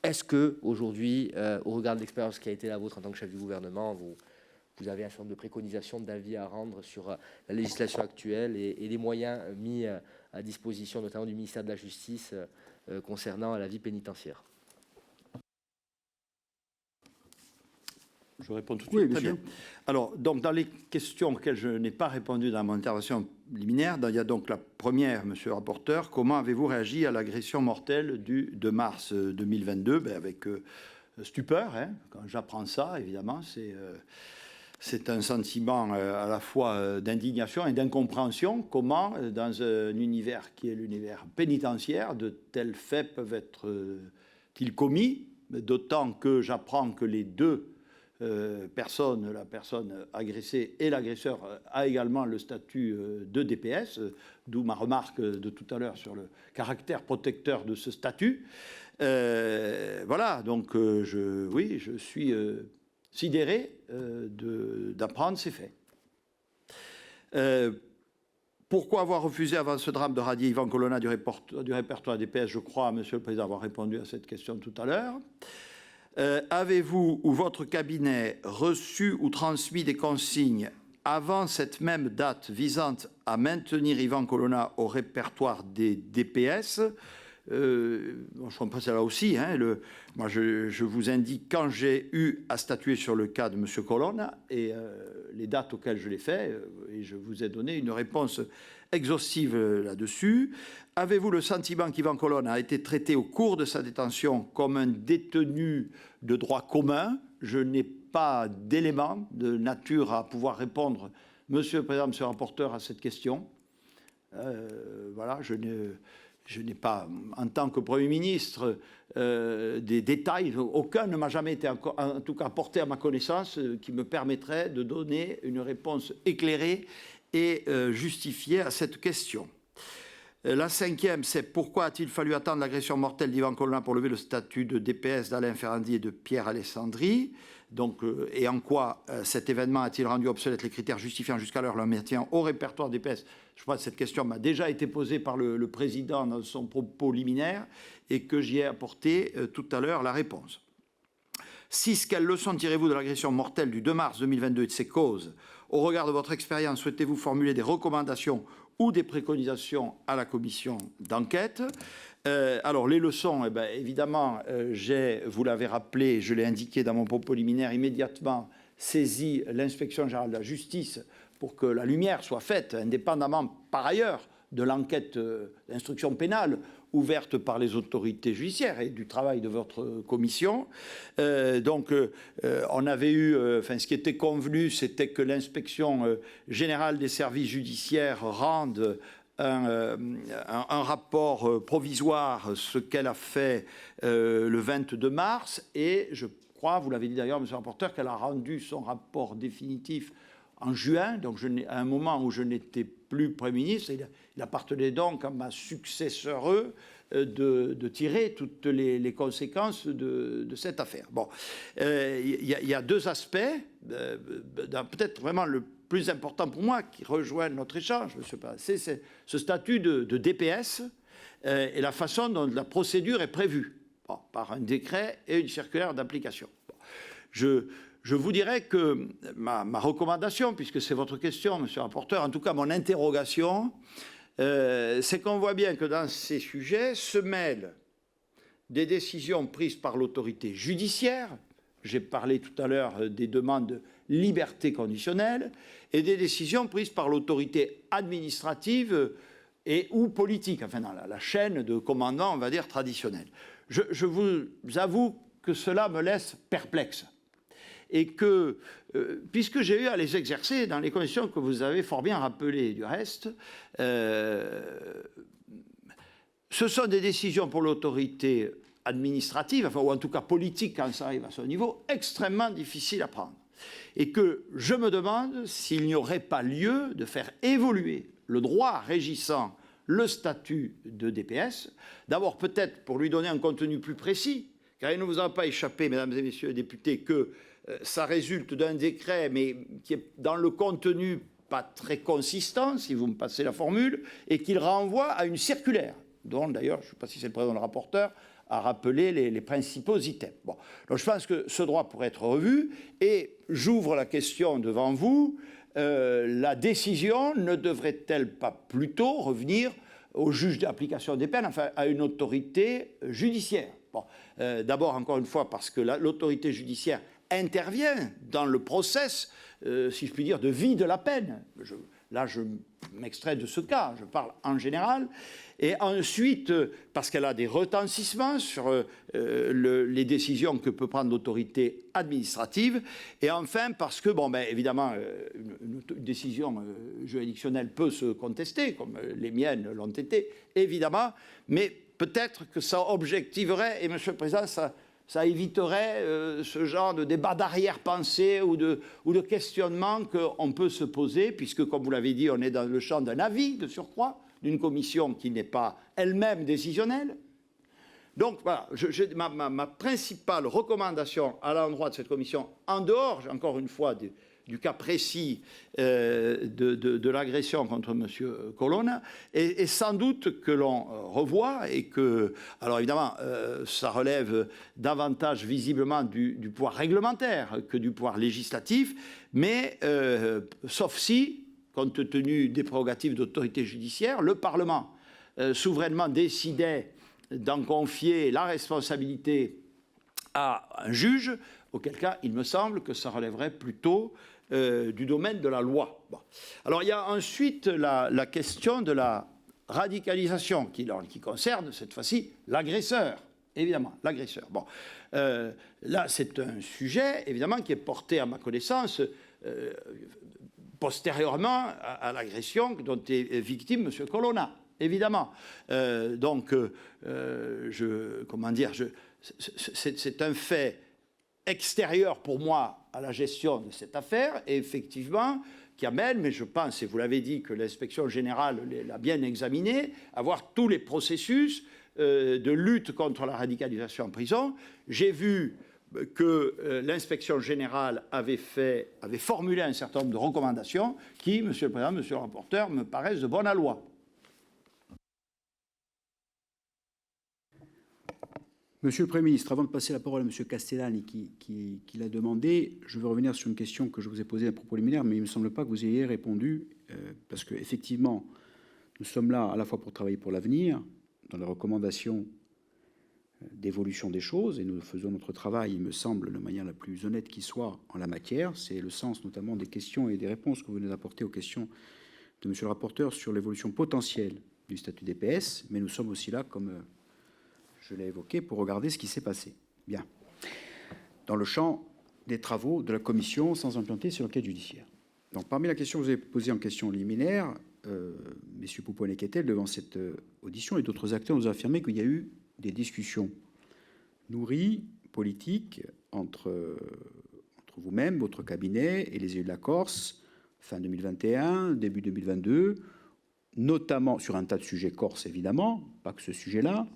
Est-ce que aujourd'hui, au regard de l'expérience qui a été la vôtre en tant que chef du gouvernement, vous avez un certain nombre de préconisations, d'avis à rendre sur la législation actuelle et les moyens mis à disposition, notamment du ministère de la Justice, concernant la vie pénitentiaire. Je réponds tout de suite. Oui, Très bien bien. Alors, donc, dans les questions auxquelles je n'ai pas répondu dans mon intervention liminaire, il y a donc la première, monsieur le rapporteur, comment avez-vous réagi à l'agression mortelle du 2 mars 2022 ? Avec stupeur, hein, quand j'apprends ça, évidemment, c'est un sentiment à la fois d'indignation et d'incompréhension. Comment, dans un univers qui est l'univers pénitentiaire, de tels faits peuvent être-ils commis, d'autant que j'apprends que les deux personnes, la personne agressée et l'agresseur, a également le statut de DPS, d'où ma remarque de tout à l'heure sur le caractère protecteur de ce statut. Voilà, donc je suis sidéré d'apprendre ces faits. Pourquoi avoir refusé avant ce drame de radier Yvan Colonna du répertoire DPS? Je crois, Monsieur le Président, avoir répondu à cette question tout à l'heure. Avez-vous ou votre cabinet reçu ou transmis des consignes avant cette même date visant à maintenir Yvan Colonna au répertoire des DPS? Je comprends ça là aussi. Hein, moi, je vous indique quand j'ai eu à statuer sur le cas de M. Colonna et les dates auxquelles je l'ai fait, et je vous ai donné une réponse exhaustive là-dessus. Avez-vous le sentiment qu'Yvan Colonna a été traité au cours de sa détention comme un détenu de droit commun? Je n'ai pas d'éléments de nature à pouvoir répondre, Monsieur le Président, Monsieur le rapporteur, à cette question. Voilà, je n'ai pas, en tant que Premier ministre, des détails. Aucun ne m'a jamais été, en tout cas, porté à ma connaissance qui me permettrait de donner une réponse éclairée et justifiée à cette question. La cinquième, c'est pourquoi a-t-il fallu attendre l'agression mortelle d'Yvan Colonna pour lever le statut de DPS d'Alain Ferrandi et de Pierre Alessandri? Donc, et en quoi cet événement a-t-il rendu obsolètes les critères justifiant jusqu'alors leur maintien au répertoire DPS? Je crois que cette question m'a déjà été posée par le Président dans son propos liminaire et que j'y ai apporté tout à l'heure la réponse. 6. Quelles leçons tirez-vous de l'agression mortelle du 2 mars 2022 et de ses causes? Au regard de votre expérience, souhaitez-vous formuler des recommandations ou des préconisations à la commission d'enquête? Alors, les leçons, évidemment, vous l'avez rappelé, je l'ai indiqué dans mon propos liminaire, immédiatement saisi l'inspection générale de la justice pour que la lumière soit faite, indépendamment par ailleurs de l'enquête d'instruction pénale ouverte par les autorités judiciaires et du travail de votre commission. On avait eu, ce qui était convenu, c'était que l'inspection générale des services judiciaires rende un rapport provisoire, ce qu'elle a fait le 22 mars, et je crois, vous l'avez dit d'ailleurs, monsieur le rapporteur, qu'elle a rendu son rapport définitif en juin, donc à un moment où je n'étais plus Premier ministre. Il appartenait donc à ma successeure de tirer toutes les conséquences de cette affaire. Bon, il y a deux aspects, peut-être vraiment le plus important pour moi, qui rejoint notre échange, c'est ce statut de DPS et la façon dont la procédure est prévue par un décret et une circulaire d'application. Bon, je vous dirais que ma recommandation, puisque c'est votre question, monsieur le rapporteur, en tout cas mon interrogation, c'est qu'on voit bien que dans ces sujets se mêlent des décisions prises par l'autorité judiciaire, j'ai parlé tout à l'heure des demandes de liberté conditionnelle, et des décisions prises par l'autorité administrative et ou politique, enfin dans la chaîne de commandement, on va dire, traditionnelle. Je vous avoue que cela me laisse perplexe. Et que, puisque j'ai eu à les exercer dans les conditions que vous avez fort bien rappelées du reste, ce sont des décisions pour l'autorité administrative, ou en tout cas politique quand ça arrive à ce niveau, extrêmement difficiles à prendre. Et que je me demande s'il n'y aurait pas lieu de faire évoluer le droit régissant le statut de DPS, d'abord peut-être pour lui donner un contenu plus précis, car il ne vous a pas échappé, mesdames et messieurs les députés, que ça résulte d'un décret, mais qui est dans le contenu pas très consistant, si vous me passez la formule, et qu'il renvoie à une circulaire, dont d'ailleurs, je ne sais pas si c'est le président le rapporteur, à rappeler les principaux items. Bon. Donc je pense que ce droit pourrait être revu, et j'ouvre la question devant vous, la décision ne devrait-elle pas plutôt revenir au juge d'application des peines, enfin à une autorité judiciaire? Bon. D'abord, encore une fois, parce que l'autorité judiciaire intervient dans le process, si je puis dire, de vie de la peine. Là, je m'extrais de ce cas, je parle en général. Et ensuite, parce qu'elle a des retentissements sur les décisions que peut prendre l'autorité administrative. Et enfin, parce que, bon, ben, évidemment, une décision juridictionnelle peut se contester, comme les miennes l'ont été, évidemment, mais peut-être que ça objectiverait, et Monsieur le Président, ça éviterait ce genre de débat d'arrière-pensée ou de questionnement qu'on peut se poser, puisque, comme vous l'avez dit, on est dans le champ d'un avis de surcroît, d'une commission qui n'est pas elle-même décisionnelle. Donc voilà, ma principale recommandation à l'endroit de cette commission, en dehors, encore une fois, du cas précis de l'agression contre M. Colonna, et sans doute que l'on revoit, et que, alors évidemment, ça relève davantage visiblement du pouvoir réglementaire que du pouvoir législatif, mais sauf si, compte tenu des prérogatives d'autorité judiciaire, le Parlement souverainement décidait d'en confier la responsabilité à un juge, auquel cas il me semble que ça relèverait plutôt du domaine de la loi. Bon. Alors il y a ensuite la question de la radicalisation qui concerne cette fois-ci l'agresseur, évidemment, l'agresseur. Bon. Là c'est un sujet évidemment qui est porté à ma connaissance postérieurement à l'agression dont est victime M. Colonna, évidemment. C'est un fait extérieur pour moi à la gestion de cette affaire, et effectivement, qui amène, mais je pense, et vous l'avez dit, que l'inspection générale l'a bien examiné, à voir tous les processus de lutte contre la radicalisation en prison. J'ai vu que l'inspection générale avait formulé un certain nombre de recommandations qui, Monsieur le Président, Monsieur le rapporteur, me paraissent de bonne loi. Monsieur le Premier ministre, avant de passer la parole à Monsieur Castellani qui l'a demandé, je veux revenir sur une question que je vous ai posée à propos liminaire, mais il ne me semble pas que vous ayez répondu, parce qu'effectivement, nous sommes là à la fois pour travailler pour l'avenir, dans les recommandations d'évolution des choses, et nous faisons notre travail, il me semble, de manière la plus honnête qui soit en la matière. C'est le sens notamment des questions et des réponses que vous venez d'apporter aux questions de Monsieur le rapporteur sur l'évolution potentielle du statut DPS, mais nous sommes aussi là, comme je l'ai évoqué, pour regarder ce qui s'est passé. Bien. Dans le champ des travaux de la commission sans implanter sur l'enquête judiciaire. Donc, parmi la question que vous avez posée en question liminaire, messieurs Pouponne et Kettel, devant cette audition, et d'autres acteurs nous ont affirmé qu'il y a eu des discussions nourries, politiques, entre vous-même, votre cabinet et les élus de la Corse, fin 2021, début 2022, notamment sur un tas de sujets corse, évidemment, pas que ce sujet-là,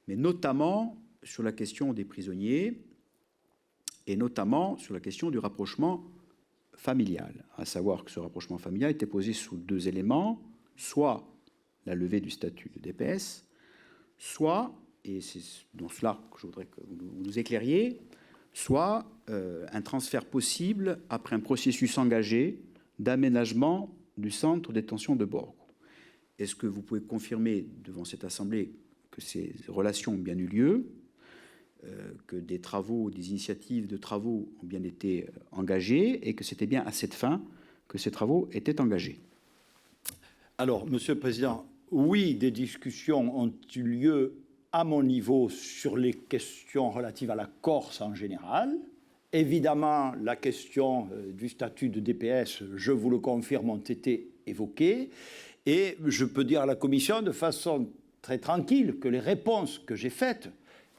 mais notamment sur la question des prisonniers et notamment sur la question du rapprochement familial, à savoir que ce rapprochement familial était posé sous deux éléments, soit la levée du statut de DPS, soit, et c'est dans cela que je voudrais que vous nous éclairiez, soit un transfert possible après un processus engagé d'aménagement du centre de détention de Borgo. Est-ce que vous pouvez confirmer devant cette Assemblée que ces relations ont bien eu lieu, que des travaux, des initiatives de travaux ont bien été engagées et que c'était bien à cette fin que ces travaux étaient engagés? Alors, Monsieur le Président, oui, des discussions ont eu lieu à mon niveau sur les questions relatives à la Corse en général. Évidemment, la question du statut de DPS, je vous le confirme, ont été évoquées. Et je peux dire à la Commission de façon très tranquille que les réponses que j'ai faites,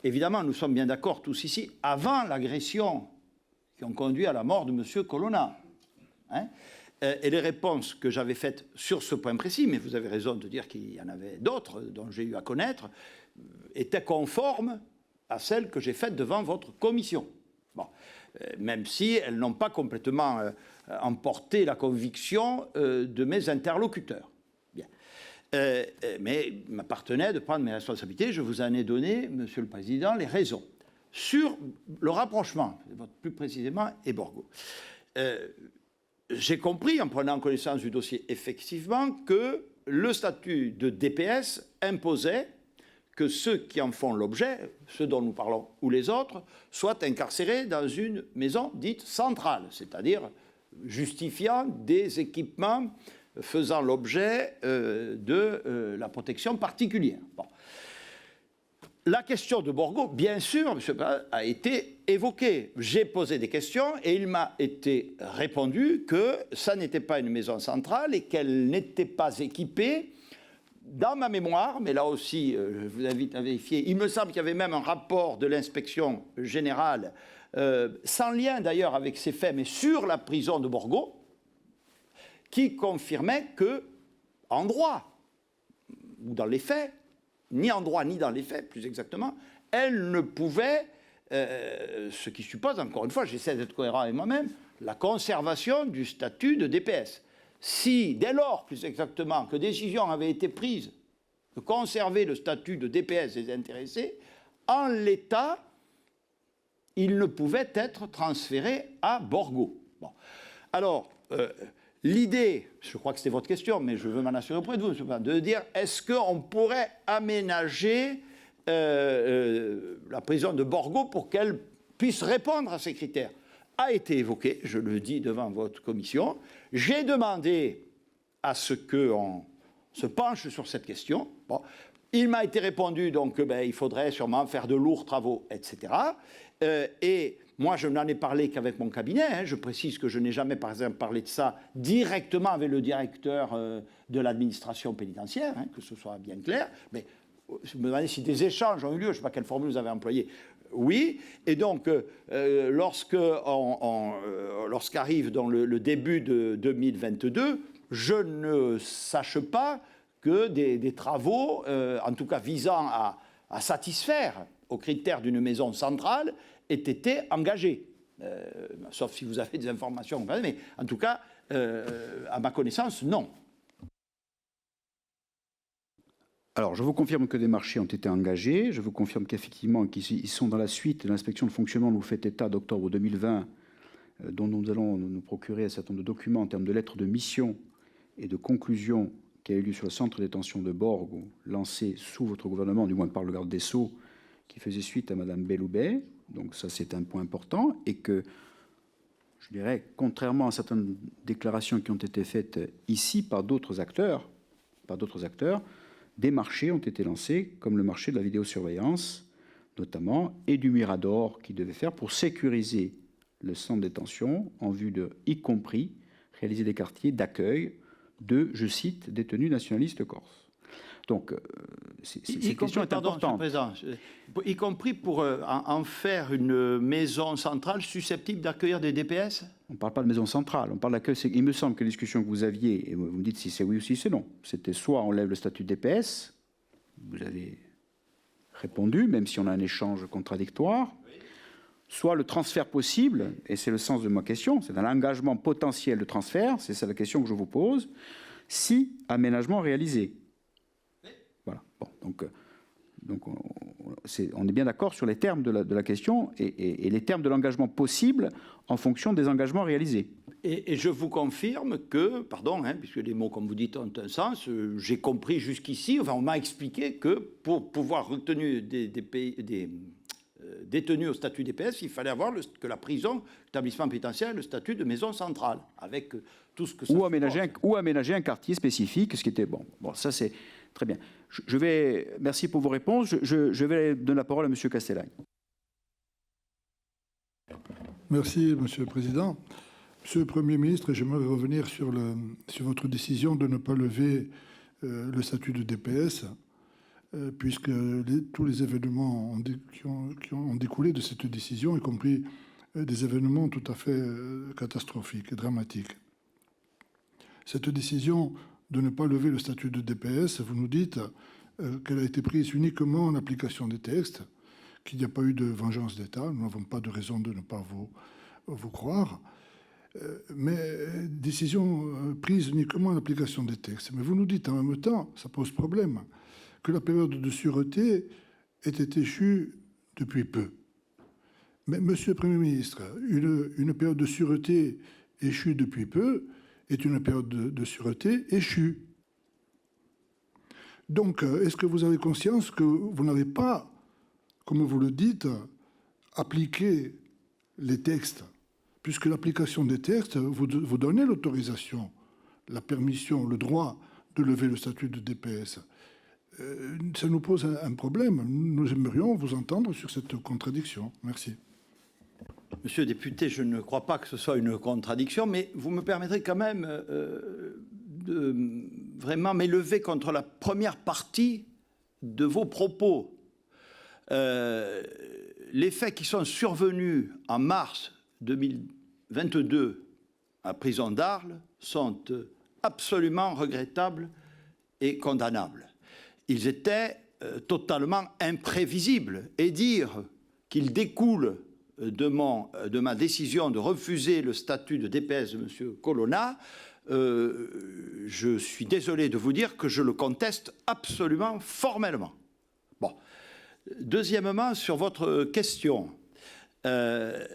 évidemment, nous sommes bien d'accord tous ici, avant l'agression qui ont conduit à la mort de M. Colonna. Et les réponses que j'avais faites sur ce point précis, mais vous avez raison de dire qu'il y en avait d'autres dont j'ai eu à connaître, étaient conformes à celles que j'ai faites devant votre commission. Bon. Même si elles n'ont pas complètement emporté la conviction de mes interlocuteurs. Bien. Mais il m'appartenait de prendre mes responsabilités. Je vous en ai donné, Monsieur le Président, les raisons. Sur le rapprochement, plus précisément, et Borgo. J'ai compris, en prenant connaissance du dossier, effectivement, que le statut de DPS imposait que ceux qui en font l'objet, ceux dont nous parlons ou les autres, soient incarcérés dans une maison dite centrale, c'est-à-dire justifiant des équipements faisant l'objet de la protection particulière. Bon. La question de Borgo, bien sûr, M. Perrin, a été évoquée. J'ai posé des questions et il m'a été répondu que ça n'était pas une maison centrale et qu'elle n'était pas équipée. Dans ma mémoire, mais là aussi, je vous invite à vérifier, il me semble qu'il y avait même un rapport de l'inspection générale, sans lien d'ailleurs avec ces faits, mais sur la prison de Borgo, qui confirmait que, en droit, ou dans les faits, ni en droit ni dans les faits, plus exactement, elle ne pouvait, ce qui suppose, encore une fois, j'essaie d'être cohérent avec moi-même, la conservation du statut de DPS. Si, dès lors, plus exactement, que décision avait été prise de conserver le statut de DPS des intéressés, en l'état, il ne pouvait être transféré à Borgo. Bon. Alors, l'idée, je crois que c'était votre question, mais je veux m'en assurer auprès de vous, de dire, est-ce qu'on pourrait aménager la prison de Borgo pour qu'elle puisse répondre à ces critères? A été évoqué, je le dis devant votre commission. J'ai demandé à ce qu'on se penche sur cette question. Bon. Il m'a été répondu donc qu'il faudrait sûrement faire de lourds travaux, etc. Et moi, je n'en ai parlé qu'avec mon cabinet. Hein. Je précise que je n'ai jamais, par exemple, parlé de ça directement avec le directeur de l'administration pénitentiaire, hein, que ce soit bien clair. Mais je me demandais si des échanges ont eu lieu. Je ne sais pas quelle formule vous avez employée. Oui. Et donc, lorsqu'arrive dans le début de 2022, je ne sache pas que des travaux, en tout cas visant à satisfaire aux critères d'une maison centrale, aient été engagés. Sauf si vous avez des informations, mais en tout cas, à ma connaissance, non. Alors, je vous confirme que des marchés ont été engagés. Je vous confirme qu'effectivement, qu'ils sont dans la suite de l'inspection de fonctionnement dont vous faites état d'octobre 2020, dont nous allons nous procurer un certain nombre de documents en termes de lettres de mission et de conclusion qui a eu lieu sur le centre de détention de Borgo, lancé sous votre gouvernement, du moins par le garde des Sceaux, qui faisait suite à Mme Belloubet. Donc ça, c'est un point important. Et que, je dirais, contrairement à certaines déclarations qui ont été faites ici par d'autres acteurs, des marchés ont été lancés, comme le marché de la vidéosurveillance, notamment, et du Mirador, qui devait faire pour sécuriser le centre de détention en vue de, y compris, réaliser des quartiers d'accueil de, je cite, détenus nationalistes corses. Donc, cette question est importante. Y compris pour en faire une maison centrale susceptible d'accueillir des DPS? On ne parle pas de maison centrale, on parle d'accueil. Il me semble que la discussion que vous aviez, et vous me dites si c'est oui ou si c'est non, c'était soit on lève le statut de DPS, vous avez répondu, même si on a un échange contradictoire, soit le transfert possible, et c'est le sens de ma question, c'est un engagement potentiel de transfert, c'est ça la question que je vous pose, si aménagement réalisé. Voilà. Bon, donc on est bien d'accord sur les termes de la question et les termes de l'engagement possible en fonction des engagements réalisés. Et je vous confirme que, pardon, puisque les mots, comme vous dites, ont un sens, j'ai compris jusqu'ici, enfin on m'a expliqué que pour pouvoir retenir des détenus au statut DPS, il fallait avoir que la prison, l'établissement pénitentiaire, le statut de maison centrale, avec tout ce que ça ou aménager un quartier spécifique, ce qui était bon. Bon, ça c'est très bien. Merci pour vos réponses. Je vais donner la parole à M. Castellagne. Merci, Monsieur le Président. Monsieur le Premier ministre, j'aimerais revenir sur votre décision de ne pas lever le statut de DPS, puisque tous les événements qui ont découlé de cette décision, y compris des événements tout à fait catastrophiques et dramatiques. Cette décision de ne pas lever le statut de DPS, vous nous dites qu'elle a été prise uniquement en application des textes, qu'il n'y a pas eu de vengeance d'État. Nous n'avons pas de raison de ne pas vous croire. mais décision prise uniquement en application des textes. Mais vous nous dites en même temps, ça pose problème, que la période de sûreté était échue depuis peu. Mais, Monsieur le Premier ministre, une période de sûreté échue depuis peu est une période de sûreté échue. Donc, est-ce que vous avez conscience que vous n'avez pas, comme vous le dites, appliqué les textes, puisque l'application des textes, vous donnez l'autorisation, la permission, le droit de lever le statut de DPS. Ça nous pose un problème. Nous aimerions vous entendre sur cette contradiction. Merci. Monsieur le député, je ne crois pas que ce soit une contradiction, mais vous me permettrez quand même de vraiment m'élever contre la première partie de vos propos. Les faits qui sont survenus en mars 2022 à la prison d'Arles sont absolument regrettables et condamnables. Ils étaient totalement imprévisibles, et dire qu'ils découlent de ma décision de refuser le statut de DPS de M. Colonna, je suis désolé de vous dire que je le conteste absolument formellement. Bon. Deuxièmement, sur votre question, que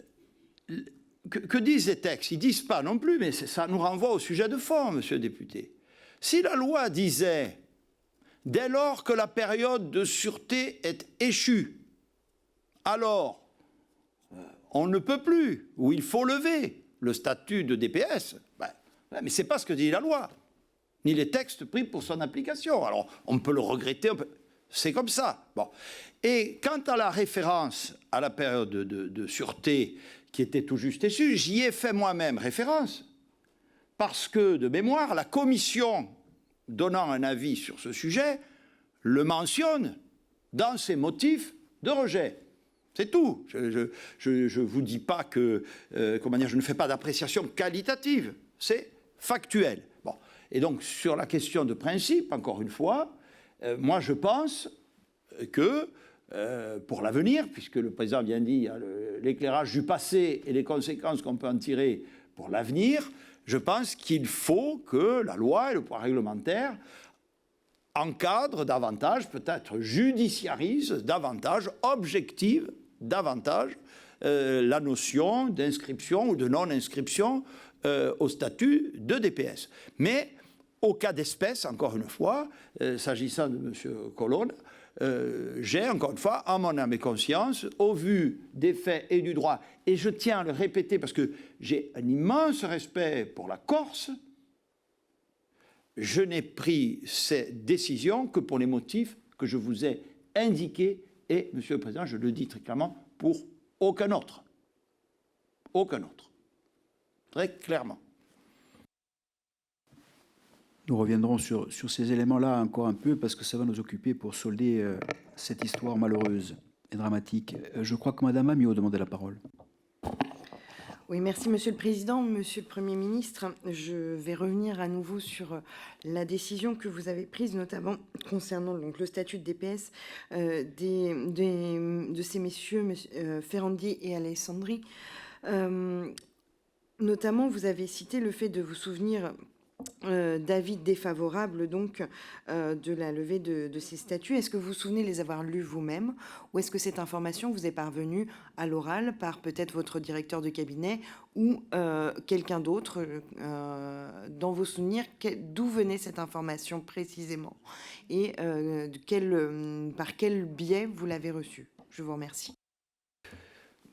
disent les textes? Ils ne disent pas non plus, mais ça nous renvoie au sujet de fond, monsieur le député. Si la loi disait, dès lors que la période de sûreté est échue, alors on ne peut plus, ou il faut lever le statut de DPS, mais ce n'est pas ce que dit la loi, ni les textes pris pour son application. Alors, on peut le regretter, c'est comme ça. Bon. Et quant à la référence à la période de sûreté qui était tout juste échue, j'y ai fait moi-même référence, parce que, de mémoire, la commission donnant un avis sur ce sujet le mentionne dans ses motifs de rejet. C'est tout. Je ne vous dis pas que, comment dire, je ne fais pas d'appréciation qualitative, c'est factuel. Bon. Et donc, sur la question de principe, encore une fois, moi je pense que, pour l'avenir, puisque le président vient de dire l'éclairage du passé et les conséquences qu'on peut en tirer pour l'avenir, je pense qu'il faut que la loi et le pouvoir réglementaire encadrent davantage, peut-être judiciarisent davantage, objectivent davantage la notion d'inscription ou de non-inscription au statut de DPS. Mais au cas d'espèce, encore une fois, s'agissant de M. Colonna, j'ai, encore une fois, en mon âme et conscience, au vu des faits et du droit, et je tiens à le répéter parce que j'ai un immense respect pour la Corse, je n'ai pris ces décisions que pour les motifs que je vous ai indiqués, et, Monsieur le Président, je le dis très clairement, pour aucun autre. Aucun autre. Très clairement. Nous reviendrons sur ces éléments-là encore un peu, parce que ça va nous occuper pour solder cette histoire malheureuse et dramatique. Je crois que Mme Amiot demandait la parole. Oui, merci Monsieur le Président. Monsieur le Premier ministre, je vais revenir à nouveau sur la décision que vous avez prise, notamment concernant donc, le statut de DPS de ces messieurs, Ferrandier et Alessandri. Notamment, vous avez cité le fait de vous souvenir d'avis défavorables donc de la levée de ces statuts. Est-ce que vous vous souvenez les avoir lus vous-même, ou est-ce que cette information vous est parvenue à l'oral par peut-être votre directeur de cabinet ou quelqu'un d'autre dans vos souvenirs? D'où venait cette information précisément et par quel biais vous l'avez reçue? Je vous remercie.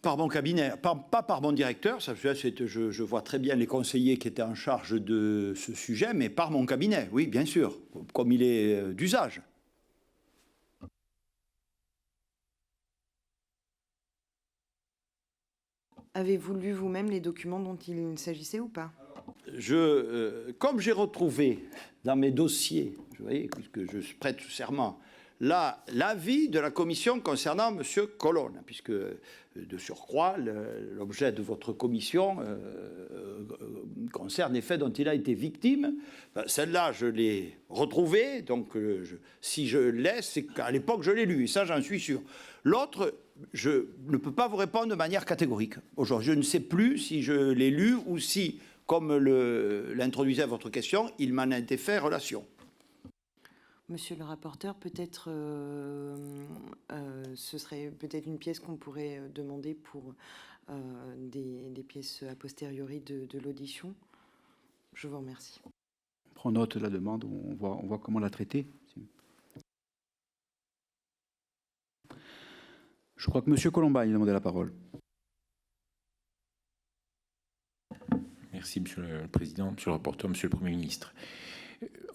Par mon cabinet, pas par mon directeur, ça, je vois très bien les conseillers qui étaient en charge de ce sujet, mais par mon cabinet, oui, bien sûr, comme il est d'usage. Avez-vous lu vous-même les documents dont il s'agissait ou pas? Comme j'ai retrouvé dans mes dossiers, vous voyez, puisque je prête serment, l'avis de la commission concernant M. Colonna, puisque de surcroît, l'objet de votre commission concerne les faits dont il a été victime. Celle-là, je l'ai retrouvée, donc si je l'ai, c'est qu'à l'époque, je l'ai lu, et ça, j'en suis sûr. L'autre, je ne peux pas vous répondre de manière catégorique. Aujourd'hui, je ne sais plus si je l'ai lu ou si, comme l'introduisait votre question, il m'en a été fait relation. Monsieur le rapporteur, peut-être ce serait peut-être une pièce qu'on pourrait demander pour des pièces a posteriori de l'audition. Je vous remercie. On prend note de la demande, on voit comment la traiter. Je crois que M. Colombagne a demandé la parole. Merci, Monsieur le Président, Monsieur le rapporteur, Monsieur le Premier ministre.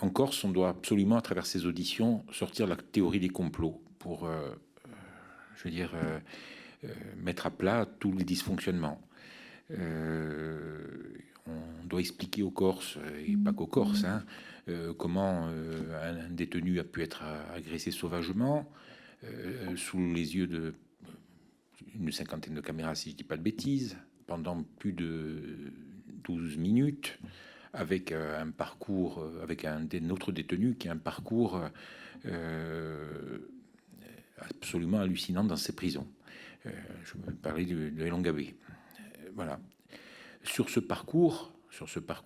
En Corse, on doit absolument, à travers ces auditions, sortir la théorie des complots pour, mettre à plat tous les dysfonctionnements. On doit expliquer aux Corses, et pas qu'aux Corses, comment un détenu a pu être agressé sauvagement, sous les yeux d'une cinquantaine de caméras, si je ne dis pas de bêtises, pendant plus de 12 minutes, avec un parcours, avec un autre détenu qui a un parcours absolument hallucinant dans ces prisons. Je me parlais de Elongabé. Voilà. Sur ce parcours,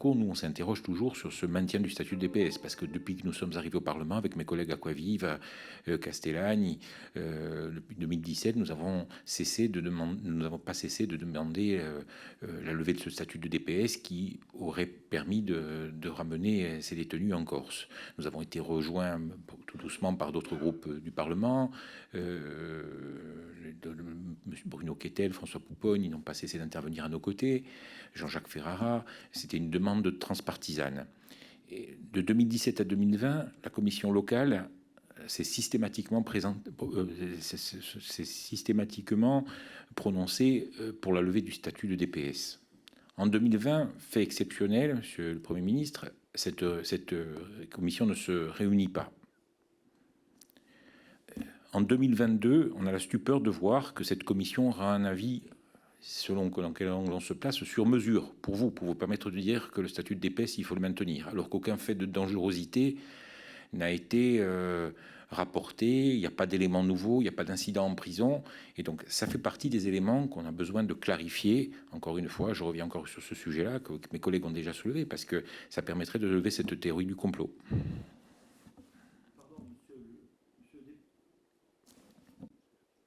nous, on s'interroge toujours sur ce maintien du statut de DPS, parce que depuis que nous sommes arrivés au Parlement, avec mes collègues Aquaviva, Castellani, depuis 2017, nous n'avons pas cessé de demander la levée de ce statut de DPS qui aurait permis de ramener ces détenus en Corse. Nous avons été rejoints tout doucement par d'autres groupes du Parlement. Bruno Quetel, François Pouponne, ils n'ont pas cessé d'intervenir à nos côtés. Jean-Jacques Ferrara, c'était une demande transpartisane. Et de 2017 à 2020, la commission locale s'est systématiquement prononcée pour la levée du statut de DPS. En 2020, fait exceptionnel, Monsieur le Premier ministre, cette commission ne se réunit pas. En 2022, on a la stupeur de voir que cette commission aura un avis, selon dans quel angle on se place, sur mesure, pour vous permettre de dire que le statut de DPS, il faut le maintenir, alors qu'aucun fait de dangerosité n'a été rapporté, il n'y a pas d'éléments nouveaux, il n'y a pas d'incident en prison, et donc ça fait partie des éléments qu'on a besoin de clarifier. Encore une fois, je reviens encore sur ce sujet-là, que mes collègues ont déjà soulevé, parce que ça permettrait de lever cette théorie du complot.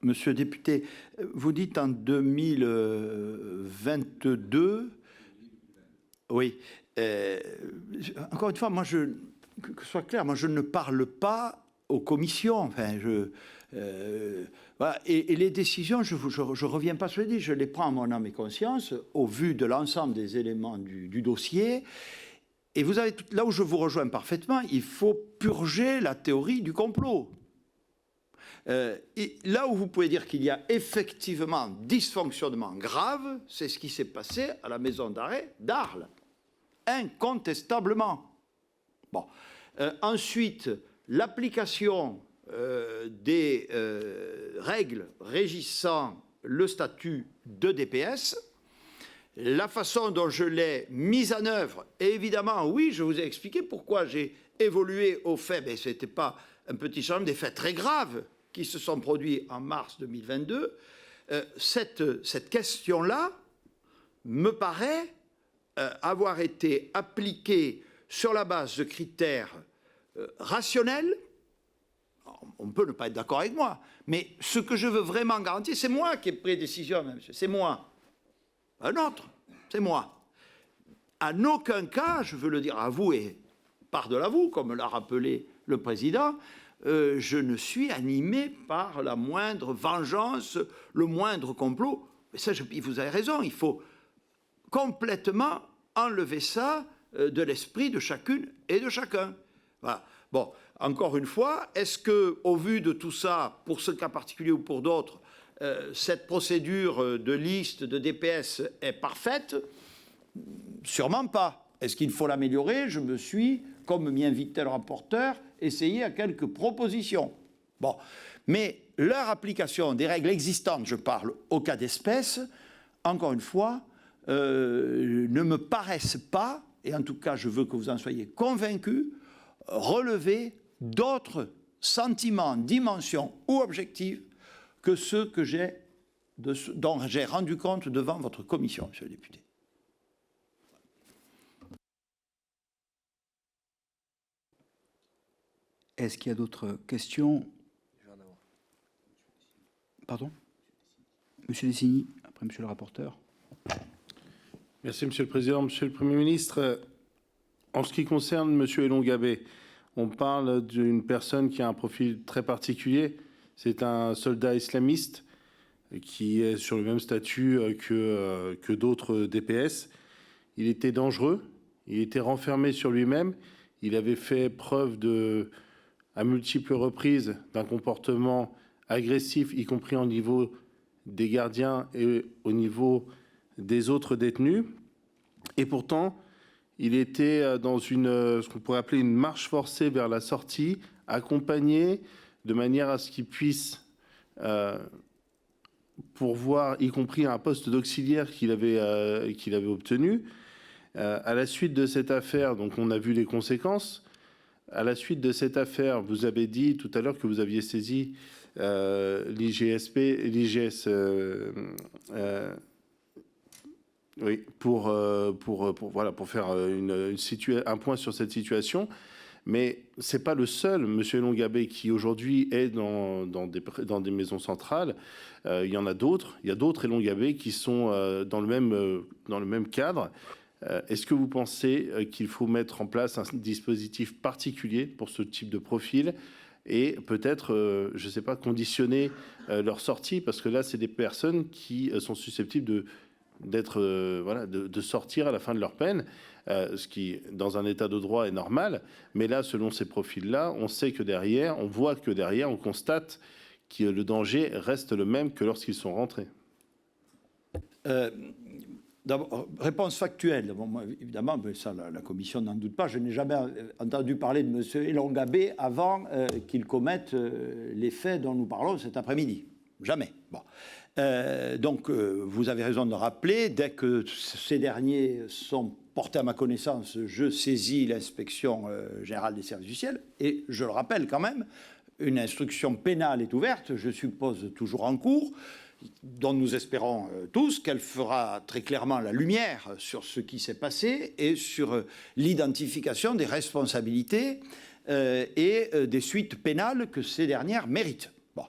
Monsieur le député, vous dites en 2022, oui, encore une fois, moi, que ce soit clair, moi je ne parle pas aux commissions, enfin, voilà, et les décisions, je ne reviens pas sur les disques, je les prends à mon âme et conscience, au vu de l'ensemble des éléments du dossier, et vous avez, là où je vous rejoins parfaitement, il faut purger la théorie du complot. Et là où vous pouvez dire qu'il y a effectivement dysfonctionnement grave, c'est ce qui s'est passé à la maison d'arrêt d'Arles, incontestablement. Bon. Ensuite, l'application des règles régissant le statut de DPS, la façon dont je l'ai mise en œuvre, et évidemment, oui, je vous ai expliqué pourquoi j'ai évolué au fait, mais ce n'était pas un petit changement, des faits très graves qui se sont produits en mars 2022, cette question-là me paraît avoir été appliquée sur la base de critères rationnels. On peut ne pas être d'accord avec moi, mais ce que je veux vraiment garantir, c'est moi qui ai pris décision, monsieur, c'est moi. Un autre, c'est moi. En aucun cas, je veux le dire à vous et par-delà vous, comme l'a rappelé le président, je ne suis animé par la moindre vengeance, le moindre complot. Mais ça, vous avez raison, il faut complètement enlever ça de l'esprit de chacune et de chacun. Voilà. Bon, encore une fois, est-ce que, au vu de tout ça, pour ce cas particulier ou pour d'autres, cette procédure de liste de DPS est parfaite? Sûrement pas. Est-ce qu'il faut l'améliorer? Je me suis, comme m'y invitait le rapporteur, essayé à quelques propositions. Bon, mais leur application des règles existantes, je parle au cas d'espèce, encore une fois, ne ne me paraissent pas, et en tout cas je veux que vous en soyez convaincus, relever d'autres sentiments, dimensions ou objectifs que ceux dont j'ai rendu compte devant votre commission, monsieur le député. Est-ce qu'il y a d'autres questions? Pardon? Monsieur Dessigny, après monsieur le rapporteur. Merci, Monsieur le Président. Monsieur le Premier ministre, en ce qui concerne Monsieur Elongabé, on parle d'une personne qui a un profil très particulier. C'est un soldat islamiste qui est sur le même statut que d'autres DPS. Il était dangereux, il était renfermé sur lui-même, il avait fait preuve à multiples reprises d'un comportement agressif, y compris au niveau des gardiens et au niveau des autres détenus. Et pourtant, il était dans ce qu'on pourrait appeler une marche forcée vers la sortie, accompagné de manière à ce qu'il puisse pourvoir, y compris un poste d'auxiliaire qu'il avait obtenu. À la suite de cette affaire, donc on a vu les conséquences. À la suite de cette affaire, vous avez dit tout à l'heure que vous aviez saisi l'IGS oui, pour faire un point sur cette situation. Mais ce n'est pas le seul, M. Elongabé, qui aujourd'hui est dans des maisons centrales. Il y en a d'autres. Il y a d'autres Elongabé qui sont dans le même cadre. Est-ce que vous pensez qu'il faut mettre en place un dispositif particulier pour ce type de profil et peut-être, je ne sais pas, conditionner leur sortie? Parce que là, c'est des personnes qui sont susceptibles de sortir à la fin de leur peine, ce qui, dans un état de droit, est normal. Mais là, selon ces profils-là, on sait que derrière, on voit que derrière, on constate que le danger reste le même que lorsqu'ils sont rentrés. D'abord, réponse factuelle. Bon, moi, évidemment, mais ça, la commission n'en doute pas. Je n'ai jamais entendu parler de M. Elongabé avant qu'il commette les faits dont nous parlons cet après-midi. Jamais. Bon. Donc, vous avez raison de le rappeler. Dès que ces derniers sont portés à ma connaissance, je saisis l'inspection générale des services du ciel. Et je le rappelle quand même, une instruction pénale est ouverte, je suppose toujours en cours, dont nous espérons tous qu'elle fera très clairement la lumière sur ce qui s'est passé et sur l'identification des responsabilités et des suites pénales que ces dernières méritent. Bon.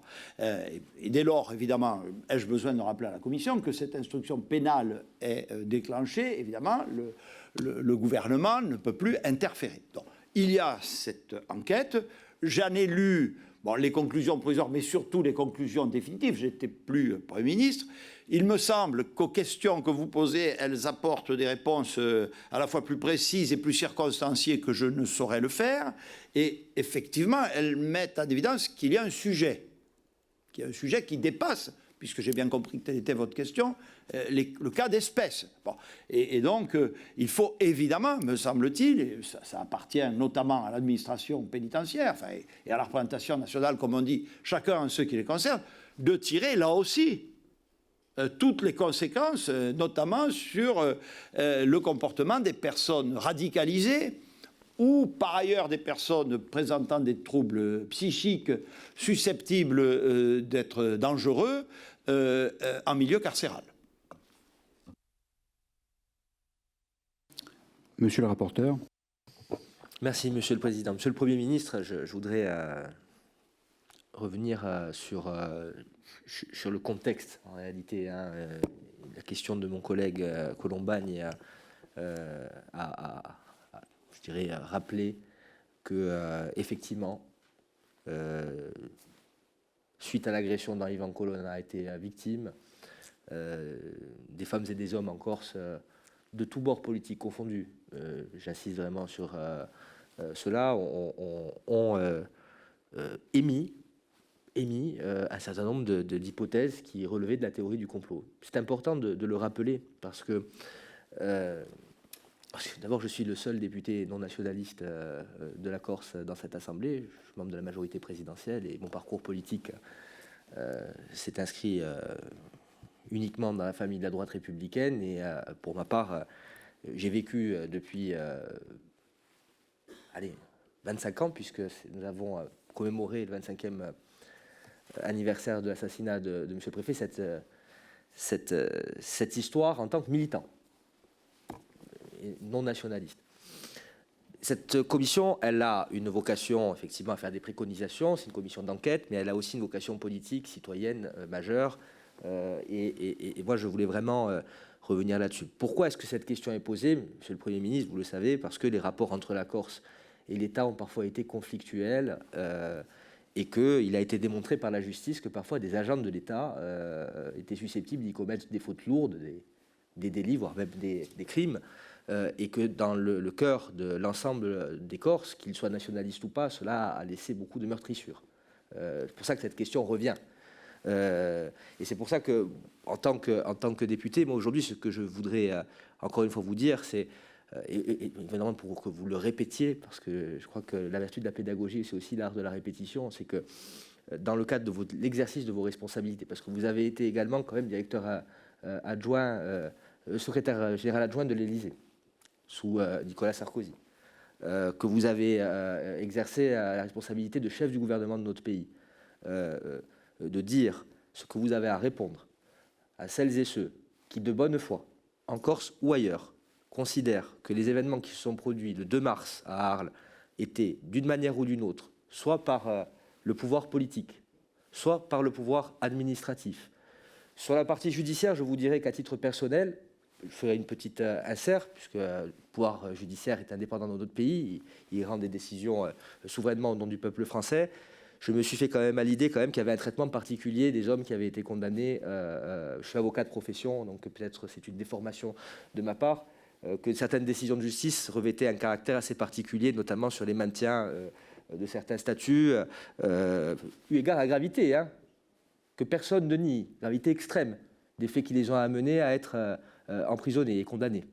Et dès lors, évidemment, ai-je besoin de rappeler à la Commission que cette instruction pénale est déclenchée, évidemment, le gouvernement ne peut plus interférer. Donc, il y a cette enquête, j'en ai lu les conclusions provisoires, mais surtout les conclusions définitives. J'étais plus Premier ministre. Il me semble qu'aux questions que vous posez, elles apportent des réponses à la fois plus précises et plus circonstanciées que je ne saurais le faire. Et effectivement, elles mettent en évidence qu'il y a un sujet, qui dépasse, puisque j'ai bien compris que telle était votre question, le cas d'espèce. Bon. Et donc, il faut évidemment, me semble-t-il, et ça appartient notamment à l'administration pénitentiaire et à la représentation nationale, comme on dit, chacun en ce qui les concerne, de tirer là aussi toutes les conséquences, notamment sur le comportement des personnes radicalisées ou par ailleurs des personnes présentant des troubles psychiques susceptibles d'être dangereux en milieu carcéral. Monsieur le rapporteur. Merci, Monsieur le Président. Monsieur le Premier ministre, je voudrais revenir sur le contexte, en réalité. La question de mon collègue Colombagne je dirais, rappeler que, effectivement, suite à l'agression dont Yvan Colonna a été victime, des femmes et des hommes en Corse, de tous bords politiques confondus, j'insiste vraiment sur cela, ont émis un certain nombre d'hypothèses qui relevaient de la théorie du complot. C'est important de le rappeler parce que d'abord, je suis le seul député non nationaliste de la Corse dans cette Assemblée. Je suis membre de la majorité présidentielle et mon parcours politique s'est inscrit uniquement dans la famille de la droite républicaine. Et pour ma part, j'ai vécu depuis 25 ans, puisque nous avons commémoré le 25e anniversaire de l'assassinat de M. le Préfet, cette histoire en tant que militant, et non nationaliste. Cette commission, elle a une vocation effectivement à faire des préconisations, c'est une commission d'enquête, mais elle a aussi une vocation politique, citoyenne, majeure, et moi je voulais vraiment revenir là-dessus. Pourquoi est-ce que cette question est posée, Monsieur le Premier ministre, vous le savez, parce que les rapports entre la Corse et l'État ont parfois été conflictuels, et qu'il a été démontré par la justice que parfois des agents de l'État étaient susceptibles d'y commettre des fautes lourdes, des délits, voire même des crimes, et que dans le cœur de l'ensemble des Corses, qu'ils soient nationalistes ou pas, cela a laissé beaucoup de meurtrissures. C'est pour ça que cette question revient. Et c'est pour ça que, en tant que député, moi aujourd'hui, ce que je voudrais encore une fois vous dire, c'est, et évidemment pour que vous le répétiez, parce que je crois que la vertu de la pédagogie, c'est aussi l'art de la répétition, c'est que dans le cadre de l'exercice de vos responsabilités, parce que vous avez été également quand même directeur adjoint, secrétaire général adjoint de l'Élysée, sous Nicolas Sarkozy, que vous avez exercé la responsabilité de chef du gouvernement de notre pays, de dire ce que vous avez à répondre à celles et ceux qui, de bonne foi, en Corse ou ailleurs, considèrent que les événements qui se sont produits le 2 mars à Arles étaient, d'une manière ou d'une autre, soit par le pouvoir politique, soit par le pouvoir administratif. Sur la partie judiciaire, je vous dirais qu'à titre personnel, je ferai une petite insert, puisque le pouvoir judiciaire est indépendant dans notre pays, il rend des décisions souverainement au nom du peuple français. Je me suis fait quand même à l'idée qu'il y avait un traitement particulier des hommes qui avaient été condamnés. Je suis avocat de profession, donc peut-être c'est une déformation de ma part, que certaines décisions de justice revêtaient un caractère assez particulier, notamment sur les maintiens de certains statuts, eu égard à la gravité, que personne ne nie, gravité extrême, des faits qui les ont amenés à être emprisonnés et condamnés.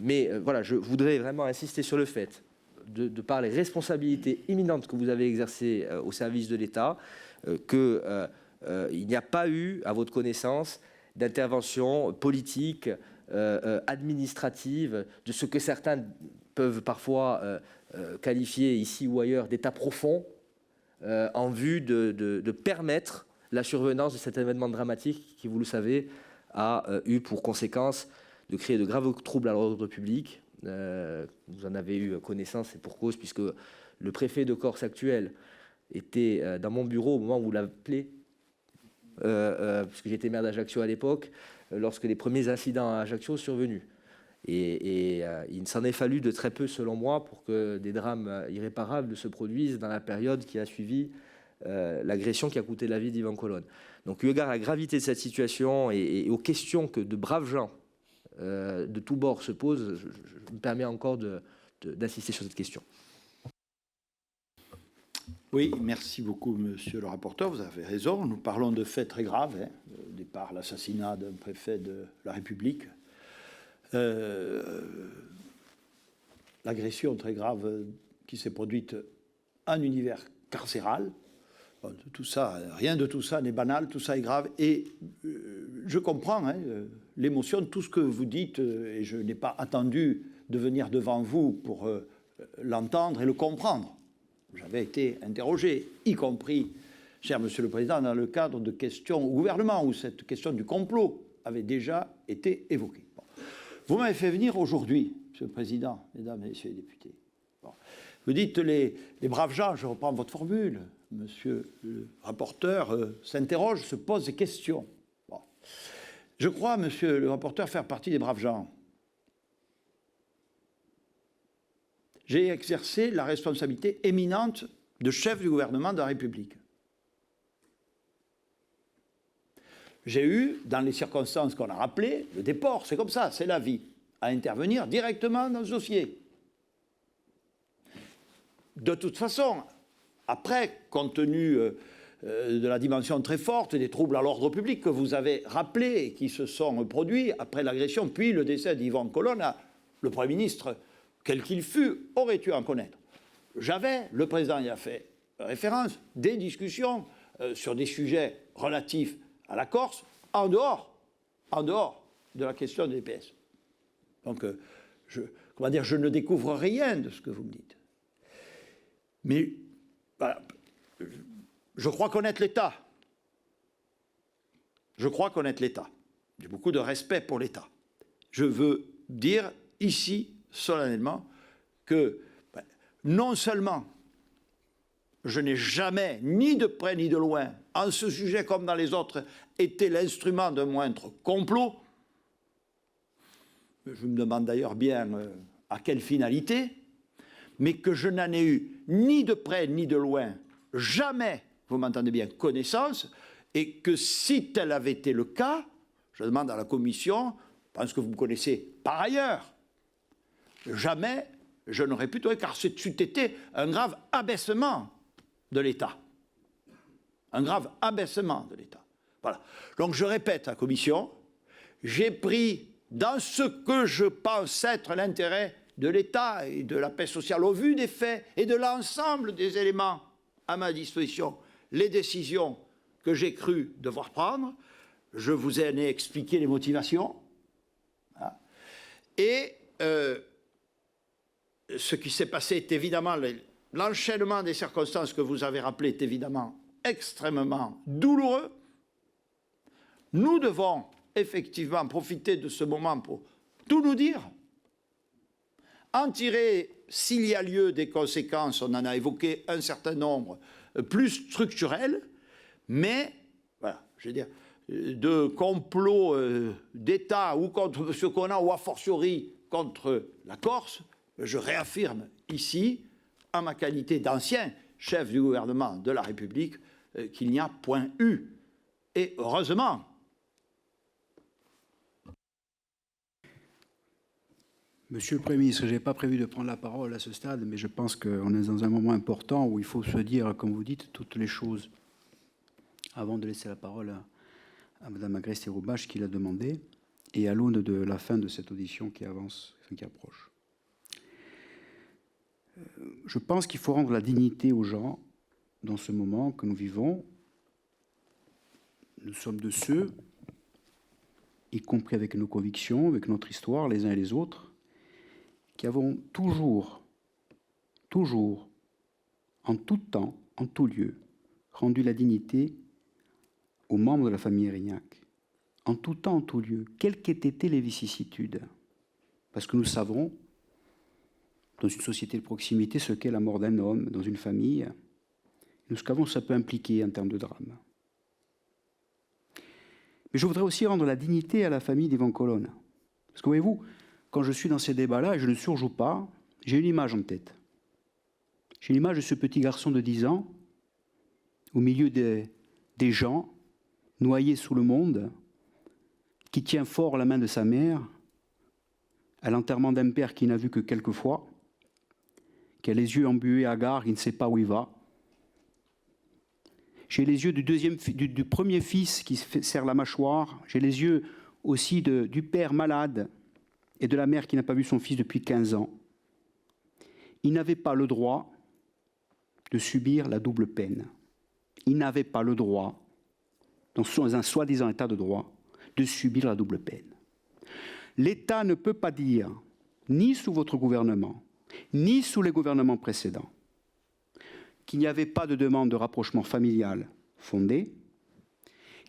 Mais voilà, je voudrais vraiment insister sur le fait, de par les responsabilités imminentes que vous avez exercées au service de l'État, qu'il n'y a pas eu, à votre connaissance, d'intervention politique, administrative, de ce que certains peuvent parfois qualifier ici ou ailleurs d'état profond, en vue de permettre la survenance de cet événement dramatique qui, vous le savez, a eu pour conséquence de créer de graves troubles à l'ordre public. Vous en avez eu connaissance, et pour cause, puisque le préfet de Corse actuel était dans mon bureau au moment où vous l'appelez, puisque j'étais maire d'Ajaccio à l'époque, lorsque les premiers incidents à Ajaccio sont survenus. Et il s'en est fallu de très peu, selon moi, pour que des drames irréparables se produisent dans la période qui a suivi l'agression qui a coûté la vie d'Yvan Colonne. Donc, eu égard à la gravité de cette situation et aux questions que de braves gens de tous bords se posent, je me permets encore d'insister sur cette question. Oui, merci beaucoup, monsieur le rapporteur. Vous avez raison. Nous parlons de faits très graves. Au départ, l'assassinat d'un préfet de la République. L'agression très grave qui s'est produite en univers carcéral. Tout ça, rien de tout ça n'est banal, tout ça est grave. Et je comprends l'émotion de tout ce que vous dites, et je n'ai pas attendu de venir devant vous pour l'entendre et le comprendre. J'avais été interrogé, y compris, cher Monsieur le Président, dans le cadre de questions au gouvernement, où cette question du complot avait déjà été évoquée. Bon. Vous m'avez fait venir aujourd'hui, Monsieur le Président, Mesdames et Messieurs les députés. Bon. Vous dites les braves gens, je reprends votre formule, Monsieur le rapporteur s'interroge, se pose des questions. Bon. Je crois, Monsieur le rapporteur, faire partie des braves gens. J'ai exercé la responsabilité éminente de chef du gouvernement de la République. J'ai eu, dans les circonstances qu'on a rappelées, le déport, c'est comme ça, c'est la vie, à intervenir directement dans ce dossier. De toute façon, après, compte tenu de la dimension très forte des troubles à l'ordre public que vous avez rappelés et qui se sont produits après l'agression, puis le décès d'Yvan Colonne, le Premier ministre, quel qu'il fût, aurait dû en connaître. Le président y a fait référence, des discussions sur des sujets relatifs à la Corse, en dehors de la question des DPS. Donc, je ne découvre rien de ce que vous me dites. Mais voilà, je crois connaître l'État. Je crois connaître l'État. J'ai beaucoup de respect pour l'État. Je veux dire ici, solennellement, que non seulement je n'ai jamais, ni de près ni de loin, en ce sujet comme dans les autres, été l'instrument d'un moindre complot. Je me demande d'ailleurs bien à quelle finalité, mais que je n'en ai eu ni de près ni de loin, jamais, vous m'entendez bien, connaissance, et que si tel avait été le cas, je demande à la Commission, je pense que vous me connaissez par ailleurs, jamais je n'aurais pu trouver, car c'eût été un grave abaissement de l'État. Un grave abaissement de l'État. Voilà. Donc je répète à la Commission, j'ai pris dans ce que je pense être l'intérêt de l'État et de la paix sociale au vu des faits et de l'ensemble des éléments à ma disposition, les décisions que j'ai cru devoir prendre. Je vous ai expliqué les motivations. Voilà. Et ce qui s'est passé est évidemment, l'enchaînement des circonstances que vous avez rappelées est évidemment extrêmement douloureux. Nous devons effectivement profiter de ce moment pour tout nous dire, en tirer, s'il y a lieu, des conséquences, on en a évoqué un certain nombre, plus structurelles, mais, voilà, je veux dire, de complots d'État ou contre ce qu'on a, ou a fortiori contre la Corse, je réaffirme ici, en ma qualité d'ancien chef du gouvernement de la République, qu'il n'y a point eu. Et heureusement. Monsieur le Premier ministre, je n'ai pas prévu de prendre la parole à ce stade, mais je pense qu'on est dans un moment important où il faut se dire, comme vous dites, toutes les choses avant de laisser la parole à Mme Agresti-Roubache qui l'a demandé, et à l'aune de la fin de cette audition qui avance, qui approche. Je pense qu'il faut rendre la dignité aux gens dans ce moment que nous vivons. Nous sommes de ceux, y compris avec nos convictions, avec notre histoire, les uns et les autres, qui avons toujours, en tout temps, en tout lieu, rendu la dignité aux membres de la famille Érignac, en tout temps, en tout lieu, quelles qu'aient été les vicissitudes. Parce que nous savons, dans une société de proximité, ce qu'est la mort d'un homme, dans une famille, nous savons ce que ça peut impliquer en termes de drame. Mais je voudrais aussi rendre la dignité à la famille d'Yvan Colonne. Parce que voyez-vous, quand je suis dans ces débats-là, et je ne surjoue pas, j'ai une image en tête. J'ai une image de ce petit garçon de 10 ans, au milieu des gens, noyé sous le monde, qui tient fort la main de sa mère, à l'enterrement d'un père qu'il n'a vu que quelques fois, qui a les yeux embués, hagards, il ne sait pas où il va. J'ai les yeux du premier fils qui serre la mâchoire. J'ai les yeux aussi du père malade et de la mère qui n'a pas vu son fils depuis 15 ans. Il n'avait pas le droit de subir la double peine. Il n'avait pas le droit, dans un soi-disant état de droit, de subir la double peine. L'État ne peut pas dire, ni sous votre gouvernement, ni sous les gouvernements précédents, qu'il n'y avait pas de demande de rapprochement familial fondée,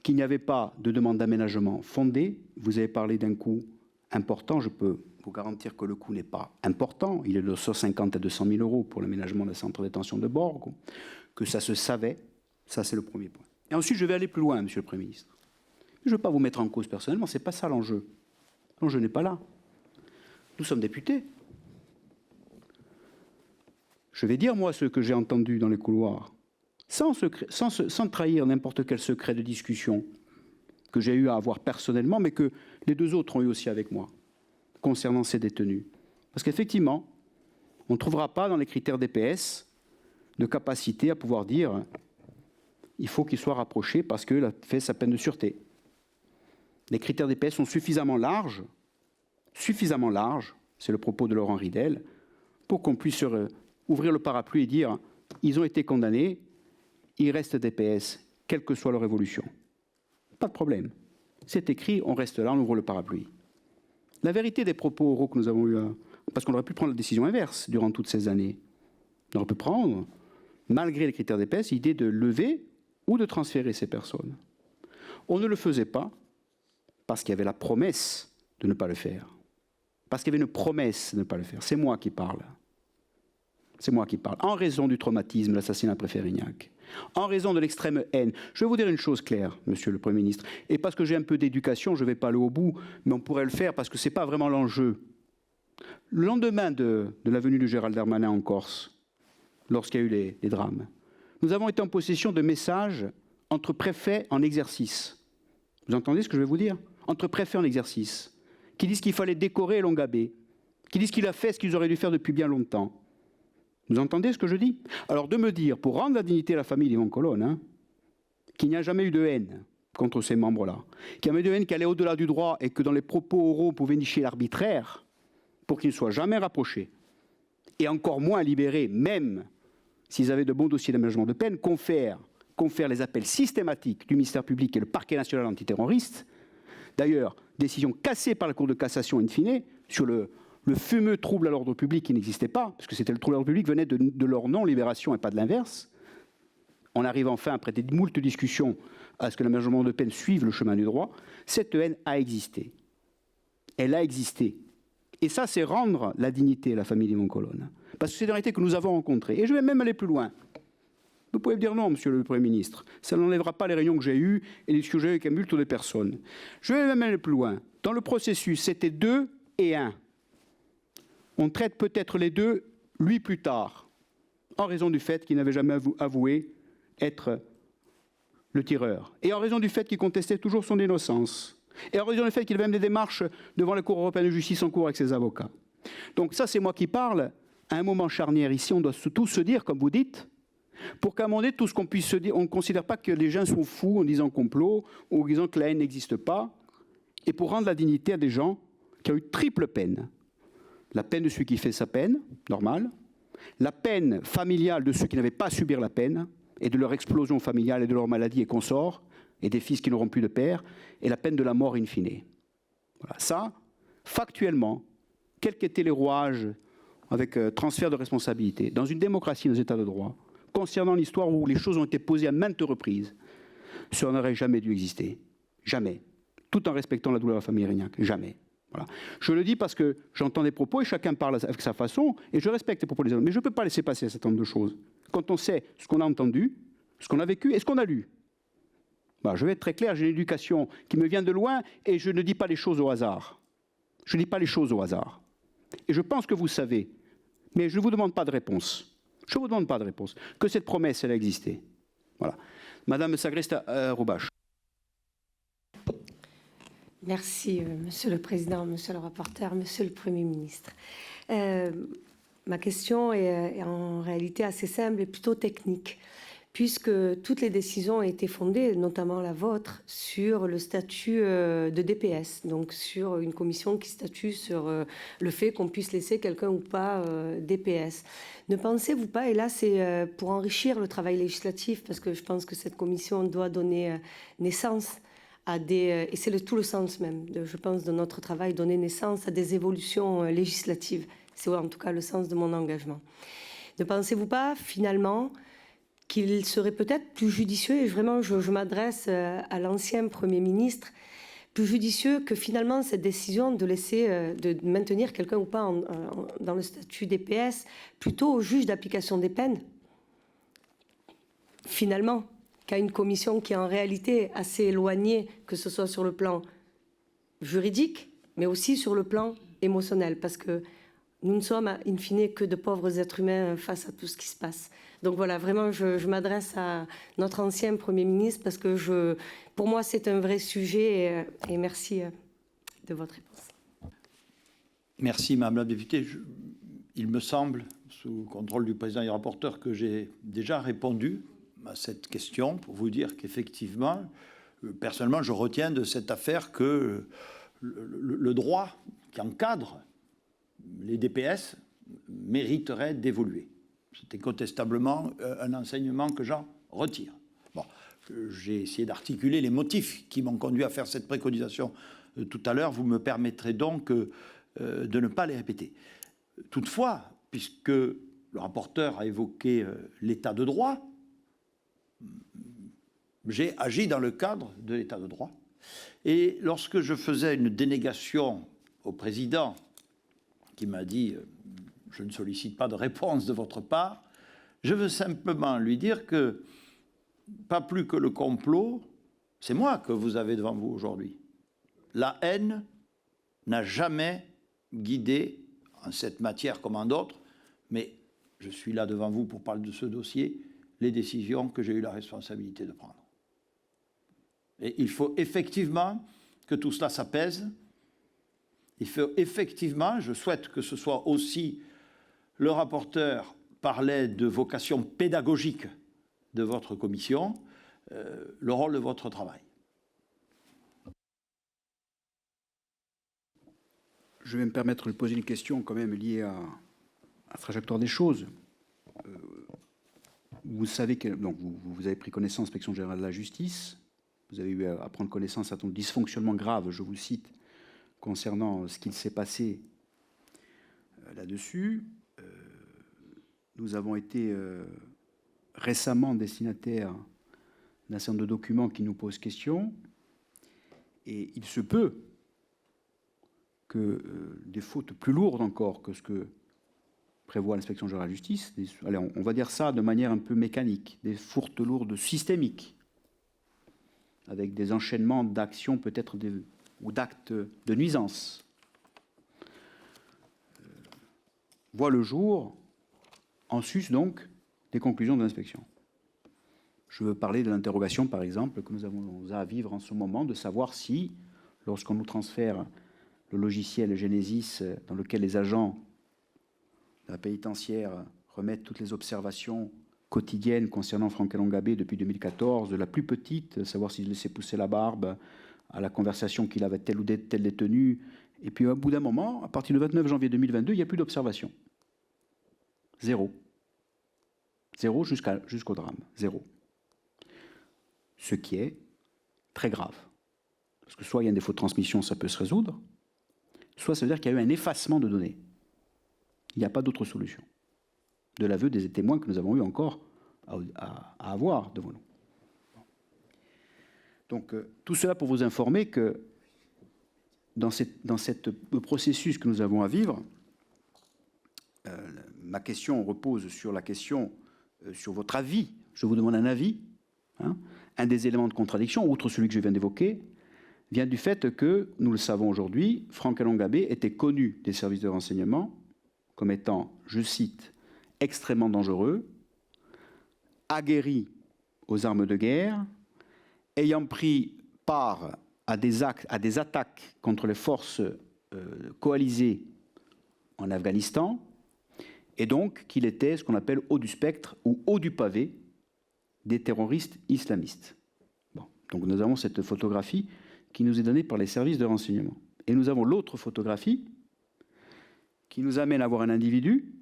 qu'il n'y avait pas de demande d'aménagement fondée. Vous avez parlé d'un coût important, je peux vous garantir que le coût n'est pas important, il est de 150 à 200 000 euros pour l'aménagement d'un centre de détention de Borgo, que ça se savait, ça c'est le premier point. Et ensuite je vais aller plus loin, Monsieur le Premier ministre. Je ne veux pas vous mettre en cause personnellement, ce n'est pas ça l'enjeu. L'enjeu n'est pas là. Nous sommes députés. Je vais dire, moi, ce que j'ai entendu dans les couloirs, sans trahir n'importe quel secret de discussion que j'ai eu à avoir personnellement, mais que les deux autres ont eu aussi avec moi, concernant ces détenus. Parce qu'effectivement, on ne trouvera pas dans les critères DPS de capacité à pouvoir dire il faut qu'il soit rapproché parce qu'il a fait sa peine de sûreté. Les critères DPS sont suffisamment larges, c'est le propos de Laurent Ridel, pour qu'on puisse ouvrir le parapluie et dire ils ont été condamnés, ils restent DPS, quelle que soit leur évolution. Pas de problème. C'est écrit, on reste là, on ouvre le parapluie. La vérité des propos oraux que nous avons eus, parce qu'on aurait pu prendre la décision inverse durant toutes ces années. On aurait pu prendre, malgré les critères d'EPS, l'idée de lever ou de transférer ces personnes. On ne le faisait pas parce qu'il y avait la promesse de ne pas le faire. Parce qu'il y avait une promesse de ne pas le faire. C'est moi qui parle. C'est moi qui parle. En raison du traumatisme, l'assassinat de Préférignac. En raison de l'extrême haine. Je vais vous dire une chose claire, monsieur le Premier ministre. Et parce que j'ai un peu d'éducation, je ne vais pas aller au bout, mais on pourrait le faire parce que ce n'est pas vraiment l'enjeu. Le lendemain de la venue de Gérald Darmanin en Corse, lorsqu'il y a eu les drames, nous avons été en possession de messages entre préfets en exercice. Vous entendez ce que je vais vous dire? Entre préfets en exercice, qui disent qu'il fallait décorer Elongabé, qui disent qu'il a fait ce qu'ils auraient dû faire depuis bien longtemps. Vous entendez ce que je dis? Alors de me dire, pour rendre la dignité à la famille d'Yvon Colonne, qu'il n'y a jamais eu de haine contre ces membres-là, qu'il n'y a jamais eu de haine qui allait au-delà du droit et que dans les propos oraux, on pouvait nicher l'arbitraire pour qu'ils ne soient jamais rapprochés, et encore moins libérés, même s'ils avaient de bons dossiers d'aménagement de peine, confère les appels systématiques du ministère public et le parquet national antiterroriste. D'ailleurs, décision cassée par la Cour de cassation in fine sur le fameux trouble à l'ordre public qui n'existait pas, parce que c'était le trouble à l'ordre public venait de leur non-libération et pas de l'inverse. On arrive enfin, après des moultes discussions, à ce que l'aménagement de peine suive le chemin du droit. Cette haine a existé. Elle a existé. Et ça, c'est rendre la dignité à la famille d'Yvon Colonne. Parce que c'est une réalité que nous avons rencontrée. Et je vais même aller plus loin. Vous pouvez me dire non, monsieur le Premier ministre. Ça n'enlèvera pas les réunions que j'ai eues et les discussions que j'ai eues avec un multitude de personnes. Je vais même aller plus loin. Dans le processus, c'était 2 et 1. On traite peut-être les 2, lui plus tard, en raison du fait qu'il n'avait jamais avoué être le tireur. Et en raison du fait qu'il contestait toujours son innocence. Et en raison du fait qu'il avait même des démarches devant la Cour européenne de justice en cours avec ses avocats. Donc ça, c'est moi qui parle. À un moment charnière ici, on doit tous se dire, comme vous dites, pour qu'à un moment donné, tout ce qu'on puisse se dire, on ne considère pas que les gens sont fous en disant complot ou en disant que la haine n'existe pas, et pour rendre la dignité à des gens qui ont eu triple peine. La peine de celui qui fait sa peine, normale, la peine familiale de ceux qui n'avaient pas à subir la peine, et de leur explosion familiale et de leur maladie et consorts, et des fils qui n'auront plus de père, et la peine de la mort in fine. Voilà. Ça, factuellement, quels qu'étaient les rouages avec transfert de responsabilité, dans une démocratie, dans un état de droit, concernant l'histoire où les choses ont été posées à maintes reprises, ça n'aurait jamais dû exister. Jamais. Tout en respectant la douleur de la famille Rignac. Jamais. Voilà. Je le dis parce que j'entends des propos et chacun parle avec sa façon et je respecte les propos des autres. Mais je ne peux pas laisser passer un certain nombre de choses. Quand on sait ce qu'on a entendu, ce qu'on a vécu et ce qu'on a lu. Voilà, je vais être très clair, j'ai une éducation qui me vient de loin et je ne dis pas les choses au hasard. Je ne dis pas les choses au hasard. Et je pense que vous savez, mais je ne vous demande pas de réponse. Je ne vous demande pas de réponse. Que cette promesse, elle a existé. Voilà. Madame Sagresta-Roubache. Merci, Monsieur le Président, Monsieur le rapporteur, Monsieur le Premier ministre. Ma question est en réalité assez simple et plutôt technique, puisque toutes les décisions ont été fondées, notamment la vôtre, sur le statut de DPS, donc sur une commission qui statue sur le fait qu'on puisse laisser quelqu'un ou pas DPS. Ne pensez-vous pas, et là c'est pour enrichir le travail législatif, parce que je pense que cette commission doit donner naissance à des, et c'est tout le sens même, je pense, de notre travail, donner naissance à des évolutions législatives. C'est en tout cas le sens de mon engagement. Ne pensez-vous pas, finalement, qu'il serait peut-être plus judicieux, et vraiment je m'adresse à l'ancien Premier ministre, plus judicieux que finalement cette décision de laisser, de maintenir quelqu'un ou pas dans le statut DPS, plutôt au juge d'application des peines, finalement, qu'à une commission qui est en réalité assez éloignée, que ce soit sur le plan juridique, mais aussi sur le plan émotionnel, parce que nous ne sommes, in fine, que de pauvres êtres humains face à tout ce qui se passe. Donc voilà, vraiment, je m'adresse à notre ancien Premier ministre, parce que pour moi, c'est un vrai sujet, et merci de votre réponse. Merci, Madame la députée. Il me semble, sous contrôle du président et du rapporteur, que j'ai déjà répondu à cette question pour vous dire qu'effectivement, personnellement, je retiens de cette affaire que le droit qui encadre les DPS mériterait d'évoluer. C'est incontestablement un enseignement que j'en retire. Bon, j'ai essayé d'articuler les motifs qui m'ont conduit à faire cette préconisation tout à l'heure, vous me permettrez donc de ne pas les répéter. Toutefois, puisque le rapporteur a évoqué l'état de droit, j'ai agi dans le cadre de l'état de droit. Et lorsque je faisais une dénégation au président, qui m'a dit « je ne sollicite pas de réponse de votre part », je veux simplement lui dire que, pas plus que le complot, c'est moi que vous avez devant vous aujourd'hui. La haine n'a jamais guidé, en cette matière comme en d'autres, mais je suis là devant vous pour parler de ce dossier, les décisions que j'ai eu la responsabilité de prendre. Et il faut effectivement que tout cela s'apaise. Il faut effectivement, je souhaite que ce soit aussi, le rapporteur parlait de vocation pédagogique de votre commission, le rôle de votre travail. Je vais me permettre de poser une question quand même liée à la trajectoire des choses. Vous savez que donc vous avez pris connaissance de l'Inspection générale de la justice. Vous avez eu à prendre connaissance d'un certain nombre de dysfonctionnements graves, je vous le cite, concernant ce qu'il s'est passé là-dessus. Nous avons été récemment destinataires d'un certain nombre de documents qui nous posent question. Et il se peut que des fautes plus lourdes encore que ce que prévoit l'Inspection générale de la justice, allez, on va dire ça de manière un peu mécanique, des fautes lourdes systémiques, avec des enchaînements d'actions peut-être ou d'actes de nuisance, voit le jour en sus donc des conclusions de l'inspection. Je veux parler de l'interrogation, par exemple, que nous avons à vivre en ce moment, de savoir si, lorsqu'on nous transfère le logiciel Genesis, dans lequel les agents de la pénitentiaire remettent toutes les observations quotidiennes concernant Franck Elongabé depuis 2014, de la plus petite, savoir s'il laissait pousser la barbe, à la conversation qu'il avait avec tel ou tel détenu, et puis au bout d'un moment, à partir du 29 janvier 2022, il n'y a plus d'observation. Zéro. Zéro jusqu'au drame. Zéro. Ce qui est très grave. Parce que soit il y a un défaut de transmission, ça peut se résoudre, soit ça veut dire qu'il y a eu un effacement de données. Il n'y a pas d'autre solution. De l'aveu des témoins que nous avons eu encore à avoir devant nous. Donc, tout cela pour vous informer que dans cette processus que nous avons à vivre, ma question repose sur la question, sur votre avis. Je vous demande un avis. Un des éléments de contradiction, outre celui que je viens d'évoquer, vient du fait que, nous le savons aujourd'hui, Franck Elongabé était connu des services de renseignement comme étant, je cite, extrêmement dangereux, aguerri aux armes de guerre, ayant pris part à des attaques contre les forces coalisées en Afghanistan, et donc qu'il était ce qu'on appelle haut du spectre ou haut du pavé des terroristes islamistes. Bon. Donc nous avons cette photographie qui nous est donnée par les services de renseignement. Et nous avons l'autre photographie qui nous amène à voir un individu,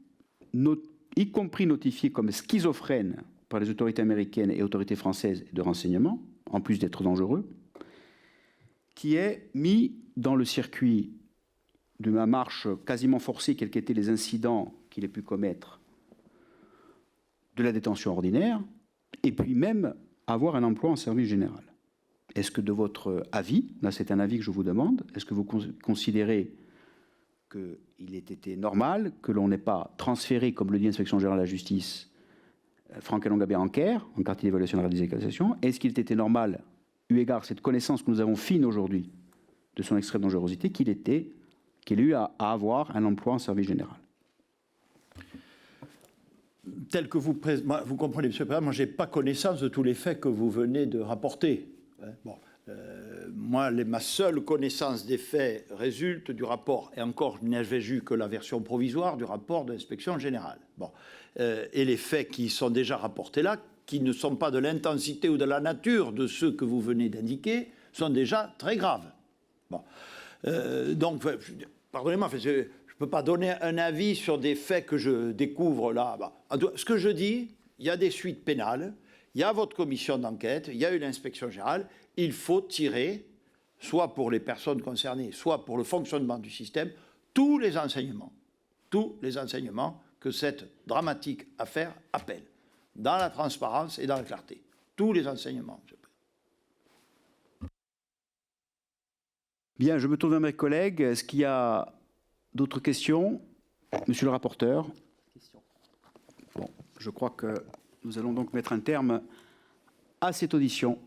y compris notifié comme schizophrène par les autorités américaines et autorités françaises de renseignement, en plus d'être dangereux, qui est mis dans le circuit de ma marche quasiment forcée, quels qu'étaient les incidents qu'il ait pu commettre, de la détention ordinaire, et puis même avoir un emploi en service général. Est-ce que de votre avis, là c'est un avis que je vous demande, est-ce que vous considérez qu'il ait été normal que l'on n'ait pas transféré, comme le dit l'Inspection générale de la justice, Franck Elongabé en Caire, en quartier d'évaluation de la radicalisation? Est-ce qu'il était normal, eu égard à cette connaissance que nous avons fine aujourd'hui de son extrême dangerosité, qu'il ait eu à avoir un emploi en service général? Tel que vous comprenez, M. le Président, moi je n'ai pas connaissance de tous les faits que vous venez de rapporter. Bon. Moi, ma seule connaissance des faits résulte du rapport, et encore, je n'avais vu que la version provisoire du rapport de l'inspection générale. Bon. Et les faits qui sont déjà rapportés là, qui ne sont pas de l'intensité ou de la nature de ceux que vous venez d'indiquer, sont déjà très graves. Bon. Donc, pardonnez-moi, je ne peux pas donner un avis sur des faits que je découvre là. Ce que je dis, il y a des suites pénales, il y a votre commission d'enquête, il y a eu l'inspection générale, il faut tirer soit pour les personnes concernées, soit pour le fonctionnement du système, tous les enseignements que cette dramatique affaire appelle, dans la transparence et dans la clarté. Tous les enseignements. Bien, je me tourne vers mes collègues. Est-ce qu'il y a d'autres questions? Monsieur le rapporteur. Bon, je crois que nous allons donc mettre un terme à cette audition.